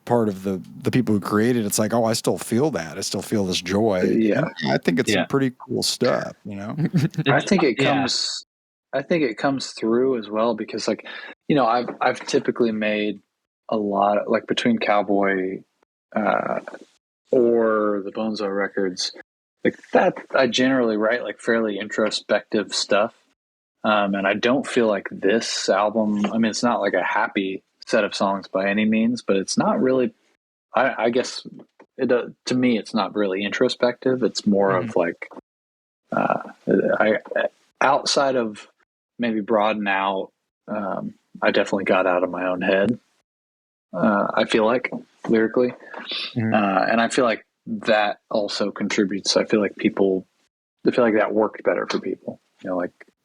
part of the people who created it, it's like, oh, I still feel that. I still feel this joy. Yeah. And I think it's some pretty cool stuff, I think it comes through as well, because I've typically made a lot of, like, between Cowboy or the Bonzo records, like that, I generally write like fairly introspective stuff. And I don't feel like this album, I mean, it's not like a happy set of songs by any means, but it's not really, I guess, to me, it's not really introspective. It's more of like, outside of maybe Broaden Out, I definitely got out of my own head, I feel like, lyrically. And I feel like that also contributes. I feel like that worked better for people,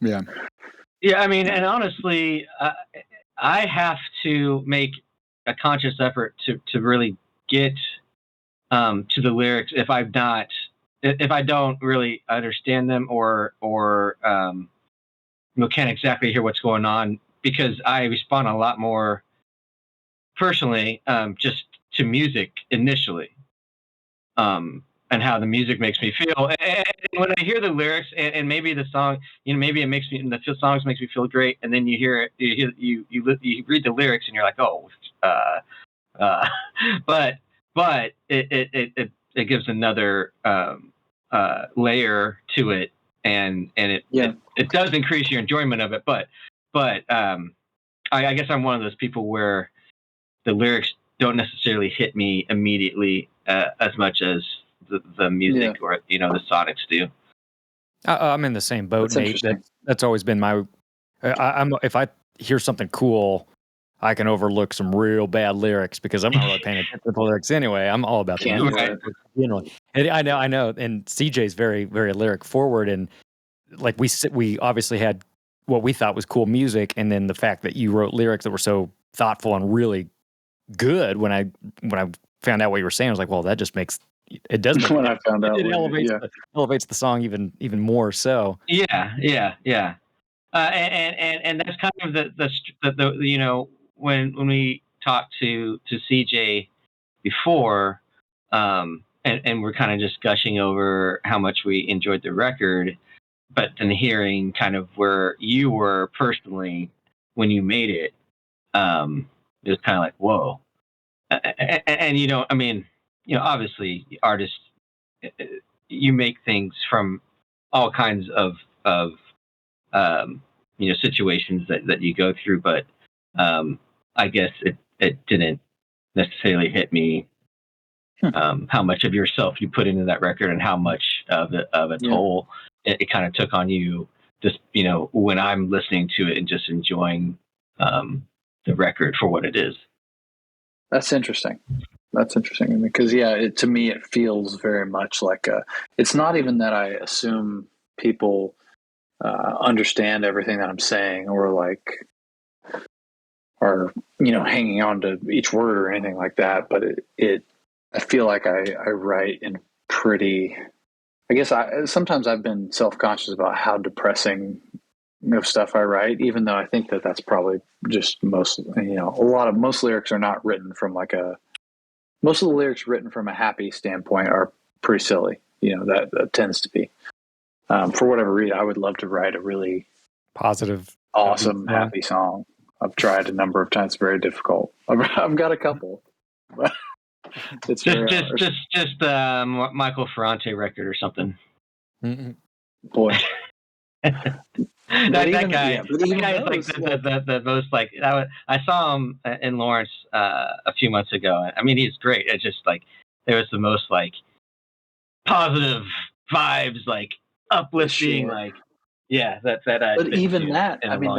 Yeah, I mean, and honestly, I have to make a conscious effort to really get to the lyrics if I don't really understand them or can't exactly hear what's going on, because I respond a lot more personally just to music initially. And how the music makes me feel. And when I hear the lyrics and maybe the song, maybe the songs makes me feel great. And then you hear it, you read the lyrics and you're like, oh, but it gives another layer to it, and it does increase your enjoyment of it. But I guess I'm one of those people where the lyrics don't necessarily hit me immediately as much as the music or the sonics do. I'm in the same boat, Nate. That's always been my. I'm if I hear something cool, I can overlook some real bad lyrics because I'm not really paying attention to the lyrics anyway. I'm all about the music. Right. And I know. And CJ's very, very lyric forward, and like we obviously had what we thought was cool music, and then the fact that you wrote lyrics that were so thoughtful and really good. When I found out what you were saying, I was like, well, that just makes it does. Make when I found out, it elevates the song even more. So yeah. And that's kind of the when we talked to CJ before, and we're kind of just gushing over how much we enjoyed the record, but then hearing kind of where you were personally when you made it, it was kind of like, whoa. And I mean, obviously artists, you make things from all kinds of situations that you go through, but I guess it didn't necessarily hit me how much of yourself you put into that record and how much of a toll it kind of took on you. Just when I'm listening to it and just enjoying the record for what it is. That's interesting. Because to me it feels very much like it's not even that I assume people understand everything that I'm saying or hanging on to each word or anything like that, but I feel like I write in pretty, I guess sometimes I've been self-conscious about how depressing of stuff I write, even though I think that that's probably just most lyrics are not written from most of the lyrics written from a happy standpoint are pretty silly. That tends to be. For whatever reason, I would love to write a really positive, awesome, happy song. I've tried a number of times. Very difficult. I've got a couple, but it's just Michael Ferrante record or something. Mm-hmm. Boy, that guy is like the most like I saw him in Lawrence a few months ago. I mean, he's great. It's just like there was the most like positive vibes, like uplifting, like but even that, I mean,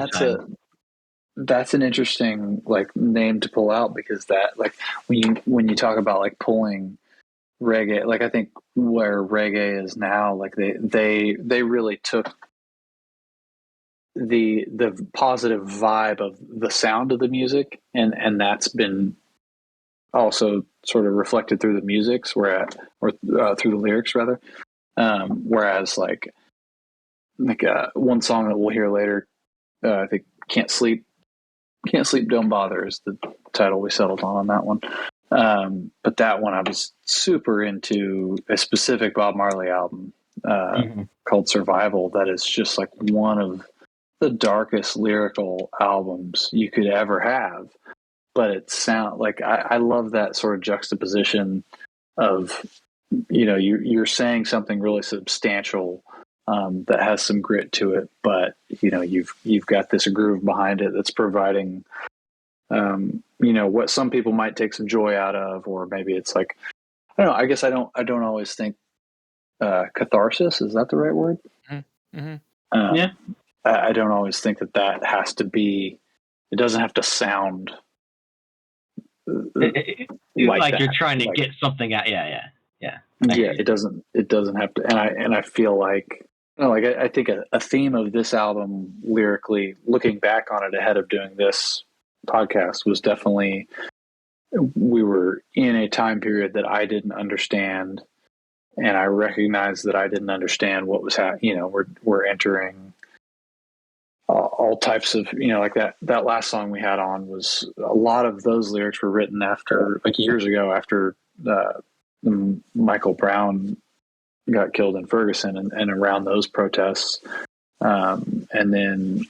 that's an interesting like name to pull out, because that like when you talk about like pulling reggae, like I think where reggae is now, like they really took the positive vibe of the sound of the music, and that's been also sort of reflected through the musics, through the lyrics rather. Whereas like one song that we'll hear later, I think Can't Sleep, Don't Bother is the title we settled on that one. But that one I was super into a specific Bob Marley album called Survival. That is just like one of the darkest lyrical albums you could ever have. But it sound like I love that sort of juxtaposition of, you're saying something really substantial that has some grit to it, but you've got this groove behind it that's providing what some people might take some joy out of, or maybe it's like, I don't know, I guess I don't always think catharsis, is that the right word? Mm-hmm. I don't always think that has to be, it doesn't have to sound like you're trying to get something out. Yeah. It doesn't have to, and I feel like, I think a theme of this album lyrically, looking back on it ahead of doing this podcast, was definitely, we were in a time period that I didn't understand, and I recognized that I didn't understand what was happening. We're entering all types of, like that last song we had on, was a lot of those lyrics were written after, like years ago, after Michael Brown got killed in Ferguson and around those protests, and then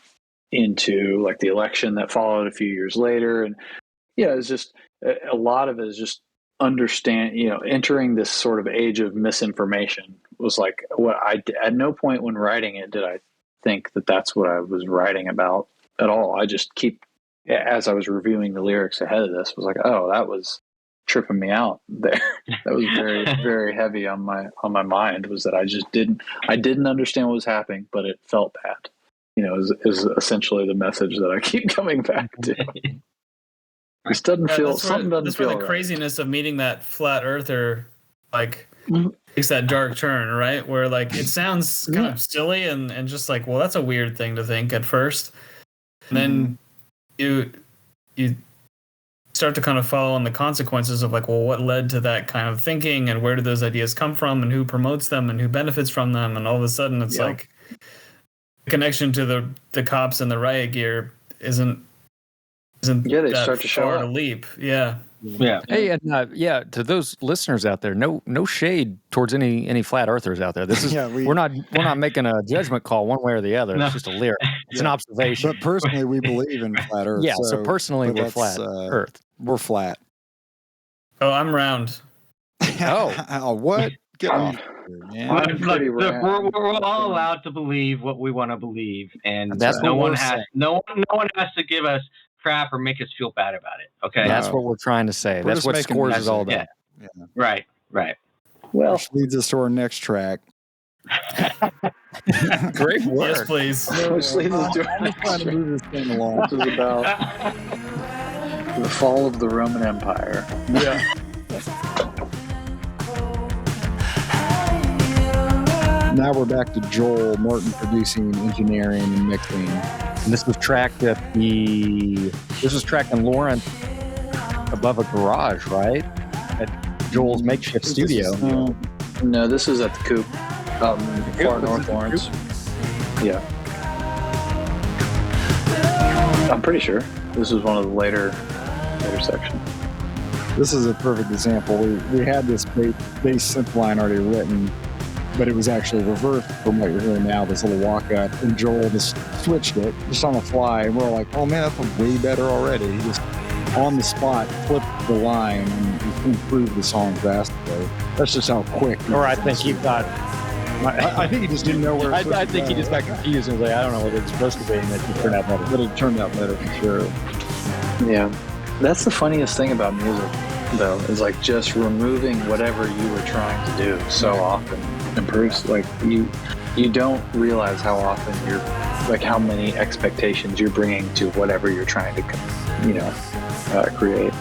into like the election that followed a few years later. And it's just a lot of it is just entering this sort of age of misinformation was like what at no point when writing it did I think that that's what I was writing about at all. I just keep as I was reviewing the lyrics ahead of this, was like, oh, that was tripping me out there. That was very, very heavy on my mind, was that I didn't understand what was happening, but it felt bad. Is essentially the message that I keep coming back to. This doesn't feel, something doesn't feel where the right. craziness of meeting that flat earther, like, takes that dark turn, right? Where, like, it sounds kind of silly and just like, well, that's a weird thing to think at first. And then you start to kind of follow on the consequences of, like, well, what led to that kind of thinking, and where do those ideas come from, and who promotes them, and who benefits from them, and all of a sudden it's like the connection to the cops and the riot gear isn't they that start to show far up. to leap. Yeah. Hey, and to those listeners out there, no shade towards any flat earthers out there. This is we're not making a judgment call one way or the other. It's just a lyric. It's an observation. But personally, we believe in flat Earth. Yeah. So personally, we're flat Earth. We're flat. Oh, I'm round. Oh, what? Get off. We're all allowed to believe what we want to believe, and that's no one has to give us crap or make us feel bad about it. Okay, that's what we're trying to say. That's what Scores is all about. Yeah. Right. Well, which leads us to our next track. Great work. Yes, please. Which leads us to our next track. To move this thing along. This is about the fall of the Roman Empire. Yeah. Now we're back to Joel Martin producing, engineering, and mixing. And this was tracked in Lawrence above a garage, right? At Joel's makeshift studio. No, this is at the Coop, far north Lawrence. Yeah. I'm pretty sure this is one of the later sections. This is a perfect example. We had this bass synth line already written, but it was actually reversed from what you're hearing now, this little walk-up, and Joel just switched it just on the fly, and we're like, oh man, that's way better already. He just, on the spot, flipped the line and improved the song drastically. That's just how quick. Or I think he thought... I think he just didn't know where I think he just got confused and was like, I don't know what it's supposed to be, and it turned out better. But it turned out better for sure. Yeah. That's the funniest thing about music, though, is like just removing whatever you were trying to do so often improves. Like you don't realize how often you're, like, how many expectations you're bringing to whatever you're trying to, create.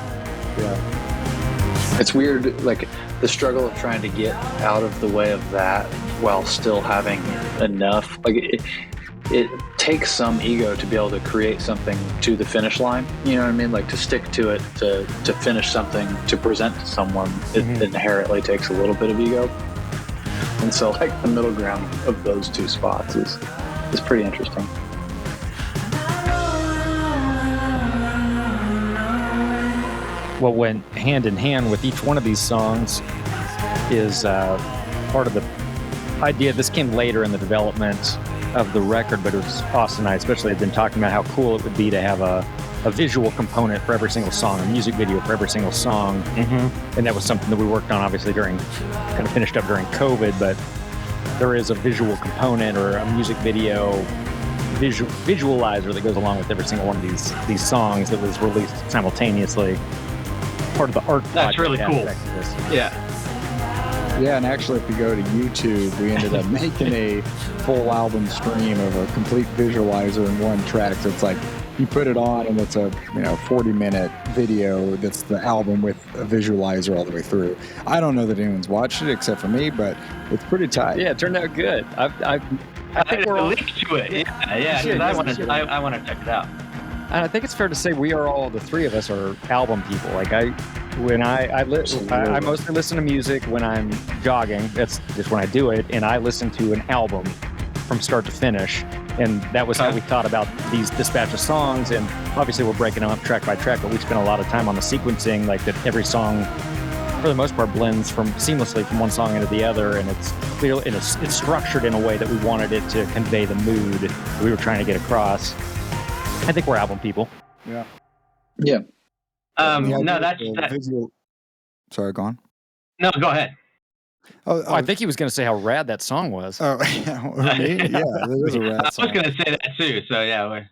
Yeah. It's weird, like the struggle of trying to get out of the way of that while still having enough. Like it takes some ego to be able to create something to the finish line. You know what I mean? Like to stick to it, to finish something, to present to someone, it inherently takes a little bit of ego. And so, like, the middle ground of those two spots is pretty interesting. What went hand in hand with each one of these songs is part of the idea. This came later in the development of the record, but it was Austin and I especially had been talking about how cool it would be to have a visual component for every single song, a music video for every single song. And that was something that we worked on, obviously, kind of finished up during COVID, but there is a visual component or a music video visualizer that goes along with every single one of these songs that was released simultaneously. Part of the art. That's really cool. Yeah, and actually, if you go to YouTube, we ended up making a full album stream of a complete visualizer in one track. So it's like you put it on, and it's a 40-minute video that's the album with a visualizer all the way through. I don't know that anyone's watched it except for me, but it's pretty tight. Yeah, it turned out good. I think we're linked to it. Yeah, because I want to check it out. And I think it's fair to say the three of us are album people. Like I mostly listen to music when I'm jogging. That's just when I do it, and I listen to an album from start to finish. And that was how we thought about these dispatch of songs. And obviously, we're breaking them up track by track, but we spent a lot of time on the sequencing, like that every song, for the most part, blends seamlessly from one song into the other, and it's clear and it's structured in a way that we wanted it to convey the mood that we were trying to get across. I think we're album people. Yeah. No, that's visual. Sorry, go on. No, go ahead. Oh, I think he was going to say how rad that song was. Oh, me? Yeah, that was a rad song. I was going to say that too. So yeah.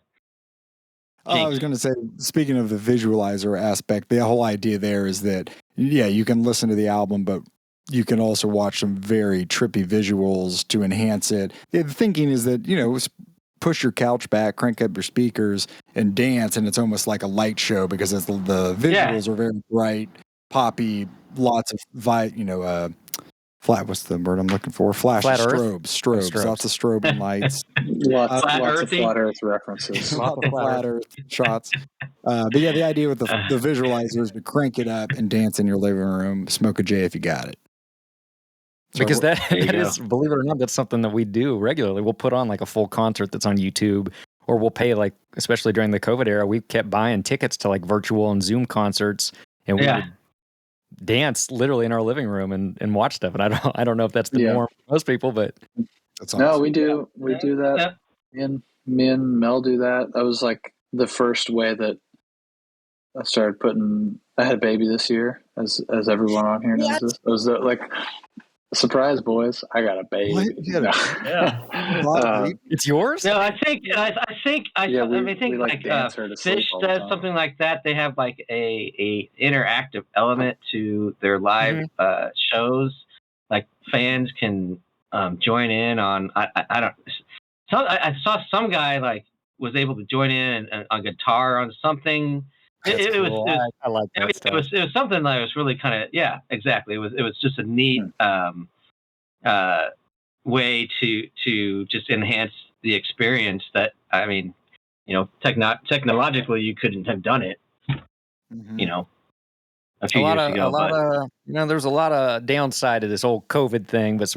I was going to say, speaking of the visualizer aspect, the whole idea there is that, yeah, you can listen to the album, but you can also watch some very trippy visuals to enhance it. The thinking is that, push your couch back, crank up your speakers, and dance, and it's almost like a light show because the visuals are very bright, poppy, lots of what's the word I'm looking for? Flash strobes, lots of strobing lights. lots of flat earth references. Lots of flat earth shots. But yeah, the idea with the visualizer is to crank it up and dance in your living room, smoke a J if you got it. Because that is, believe it or not, that's something that we do regularly. We'll put on like a full concert that's on YouTube, or we'll pay, like, especially during the COVID era, we kept buying tickets to like virtual and Zoom concerts, and we would dance literally in our living room and watch stuff. And I don't know if that's the norm for most people, but that's awesome. No, we do that. Me and Mel do that. That was like the first way that I started putting. I had a baby this year, as everyone on here knows this. It was like, surprise, boys! I got a baby. It's yours. No, I think Fish does something like that. They have like a interactive element to their live shows. Like fans can join in on. I don't. So I saw some guy like was able to join in on guitar on something. It cool. I like that stuff. It was something that was really kind of exactly. It was just a neat way to just enhance the experience. That I mean, technologically you couldn't have done it. A few years ago. There's a lot of downside to this whole COVID thing, but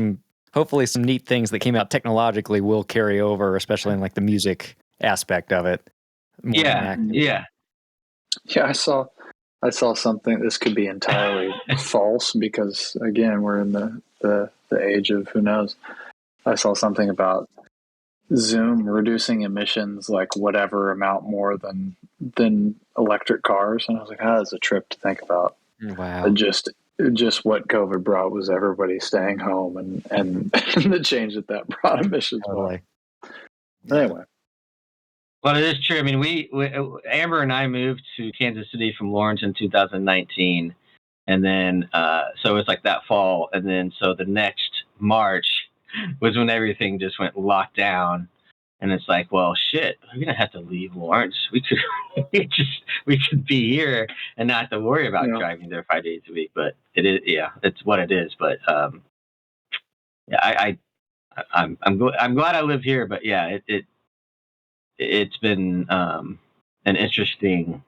hopefully some neat things that came out technologically will carry over, especially in like the music aspect of it. Yeah, I saw something. This could be entirely false because, again, we're in the age of who knows. I saw something about Zoom reducing emissions like whatever amount more than electric cars, and I was like, that's a trip to think about. Wow. Just what COVID brought was everybody staying home and the change that brought emissions. Totally. Anyway. Well, it is true. I mean, we Amber and I moved to Kansas City from Lawrence in 2019, and then so it's like that fall, and then so the next March was when everything just went locked down, and it's like, well, shit, we're gonna have to leave Lawrence. We could be here and not have to worry about driving there 5 days a week. But it is, it's what it is. But I'm glad I live here. But it's been an interesting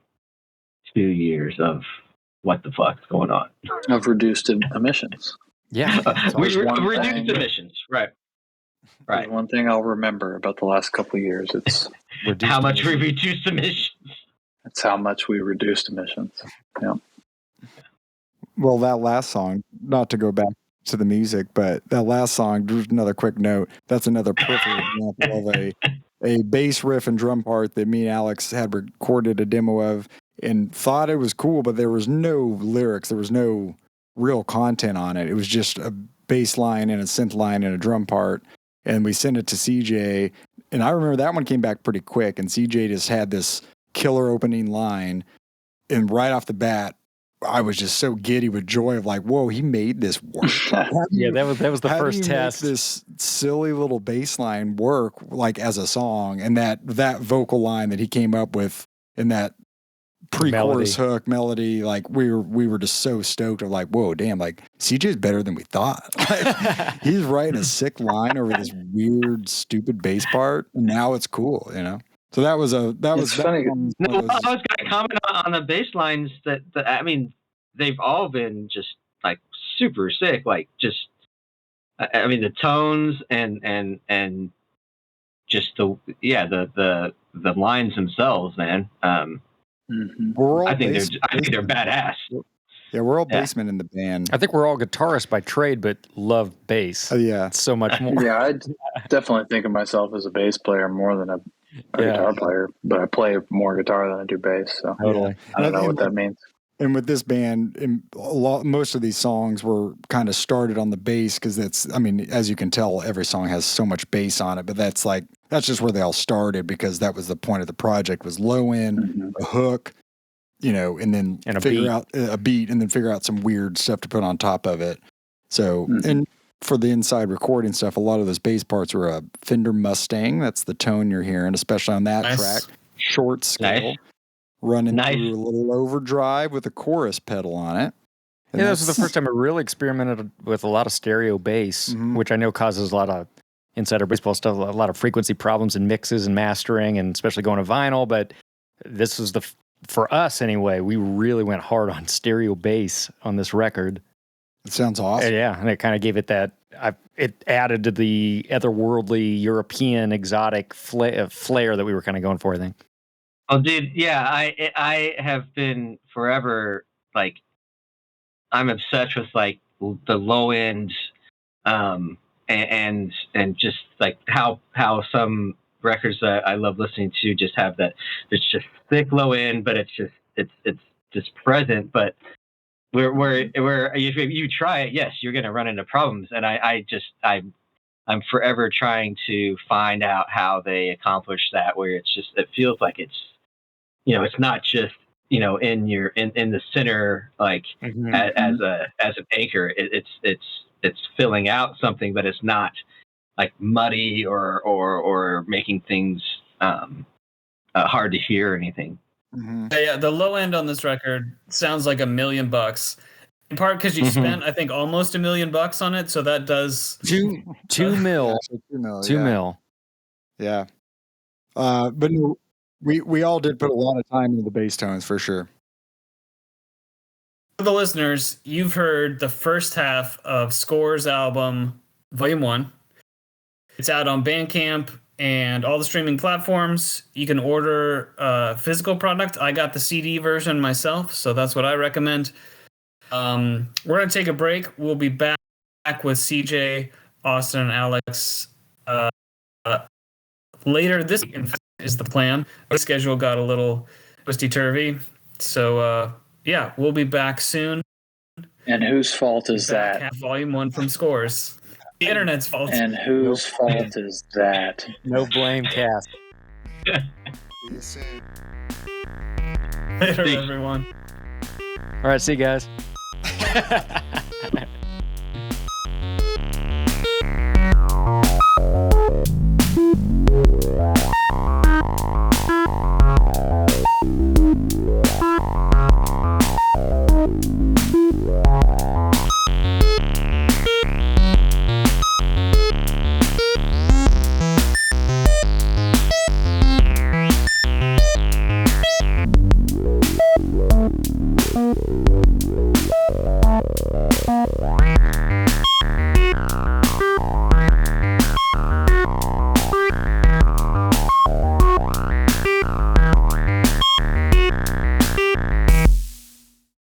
2 years of what the fuck's going on. Of reduced emissions. Yeah. Reduced emissions. Right. There's one thing I'll remember about the last couple of years. It's how much we reduced emissions. That's how much we reduced emissions. Yeah. Well, that last song, not to go back to the music, but that last song, just another quick note, that's another perfect example of a bass riff and drum part that me and Alex had recorded a demo of and thought it was cool, but there was no lyrics. There was no real content on it. It was just a bass line and a synth line and a drum part. And we sent it to CJ. And I remember that one came back pretty quick. And CJ just had this killer opening line. And right off the bat, I was just so giddy with joy of like, whoa, he made this work. That was the first test. Make this silly little bass line work like as a song, and that vocal line that he came up with in that pre-chorus hook melody, like we were just so stoked of like, whoa, damn, like CJ's better than we thought. Like, he's writing a sick line over this weird, stupid bass part, and now it's cool, So that was funny. I was going to comment on the bass lines that I mean, they've all been just like super sick. Like just, I mean, the tones and just the lines themselves, man. I think they're badass. Yeah, we're all bassmen in the band. I think we're all guitarists by trade, but love bass. Yeah, so much more. Yeah, I definitely think of myself as a bass player more than a guitar player, but I play more guitar than I do bass. So totally. I don't know what that means. And with this band, most of these songs were kind of started on the bass because as you can tell, every song has so much bass on it. But that's just where they all started because that was the point of the project was low end, a hook, and then figure out a beat and then figure out some weird stuff to put on top of it. So, and for the inside recording stuff, a lot of those bass parts were a Fender Mustang. That's the tone you're hearing, especially on that track. Short scale. Nice. Running through a little overdrive with a chorus pedal on it. And this was the first time I really experimented with a lot of stereo bass, which I know causes a lot of insider baseball stuff, a lot of frequency problems in mixes and mastering, and especially going to vinyl. But this was for us anyway, we really went hard on stereo bass on this record. It sounds awesome. Yeah, and it kind of gave it that, it added to the otherworldly European exotic flair that we were kind of going for, I think. Oh, dude, yeah, I have been forever, like, I'm obsessed with, like, the low end, and just, like, how some records that I love listening to just have that, it's just thick low end, but it's just present, but where if you try it, yes, you're going to run into problems, and I'm forever trying to find out how they accomplish that, where it feels like it's, it's not just, in the center, like as an anchor. It's filling out something, but it's not like muddy or making things hard to hear or anything. Yeah, the low end on this record sounds like $1 million. In part because you spent, I think, almost $1 million on it, so that does $2 mil. $2 mil. Yeah, but no. We all did put a lot of time into the bass tones for sure. For the listeners, you've heard the first half of Score's album, Volume 1. It's out on Bandcamp and all the streaming platforms. You can order a physical product. I got the CD version myself, so that's what I recommend. We're going to take a break. We'll be back with CJ, Austin, and Alex later this week, in fact, is the plan. Our schedule got a little twisty-turvy. So, we'll be back soon. And whose fault is that? Volume 1 from Scores. The internet's fault. And whose fault is that? No blame, Cass. Later, everyone. All right, see you guys.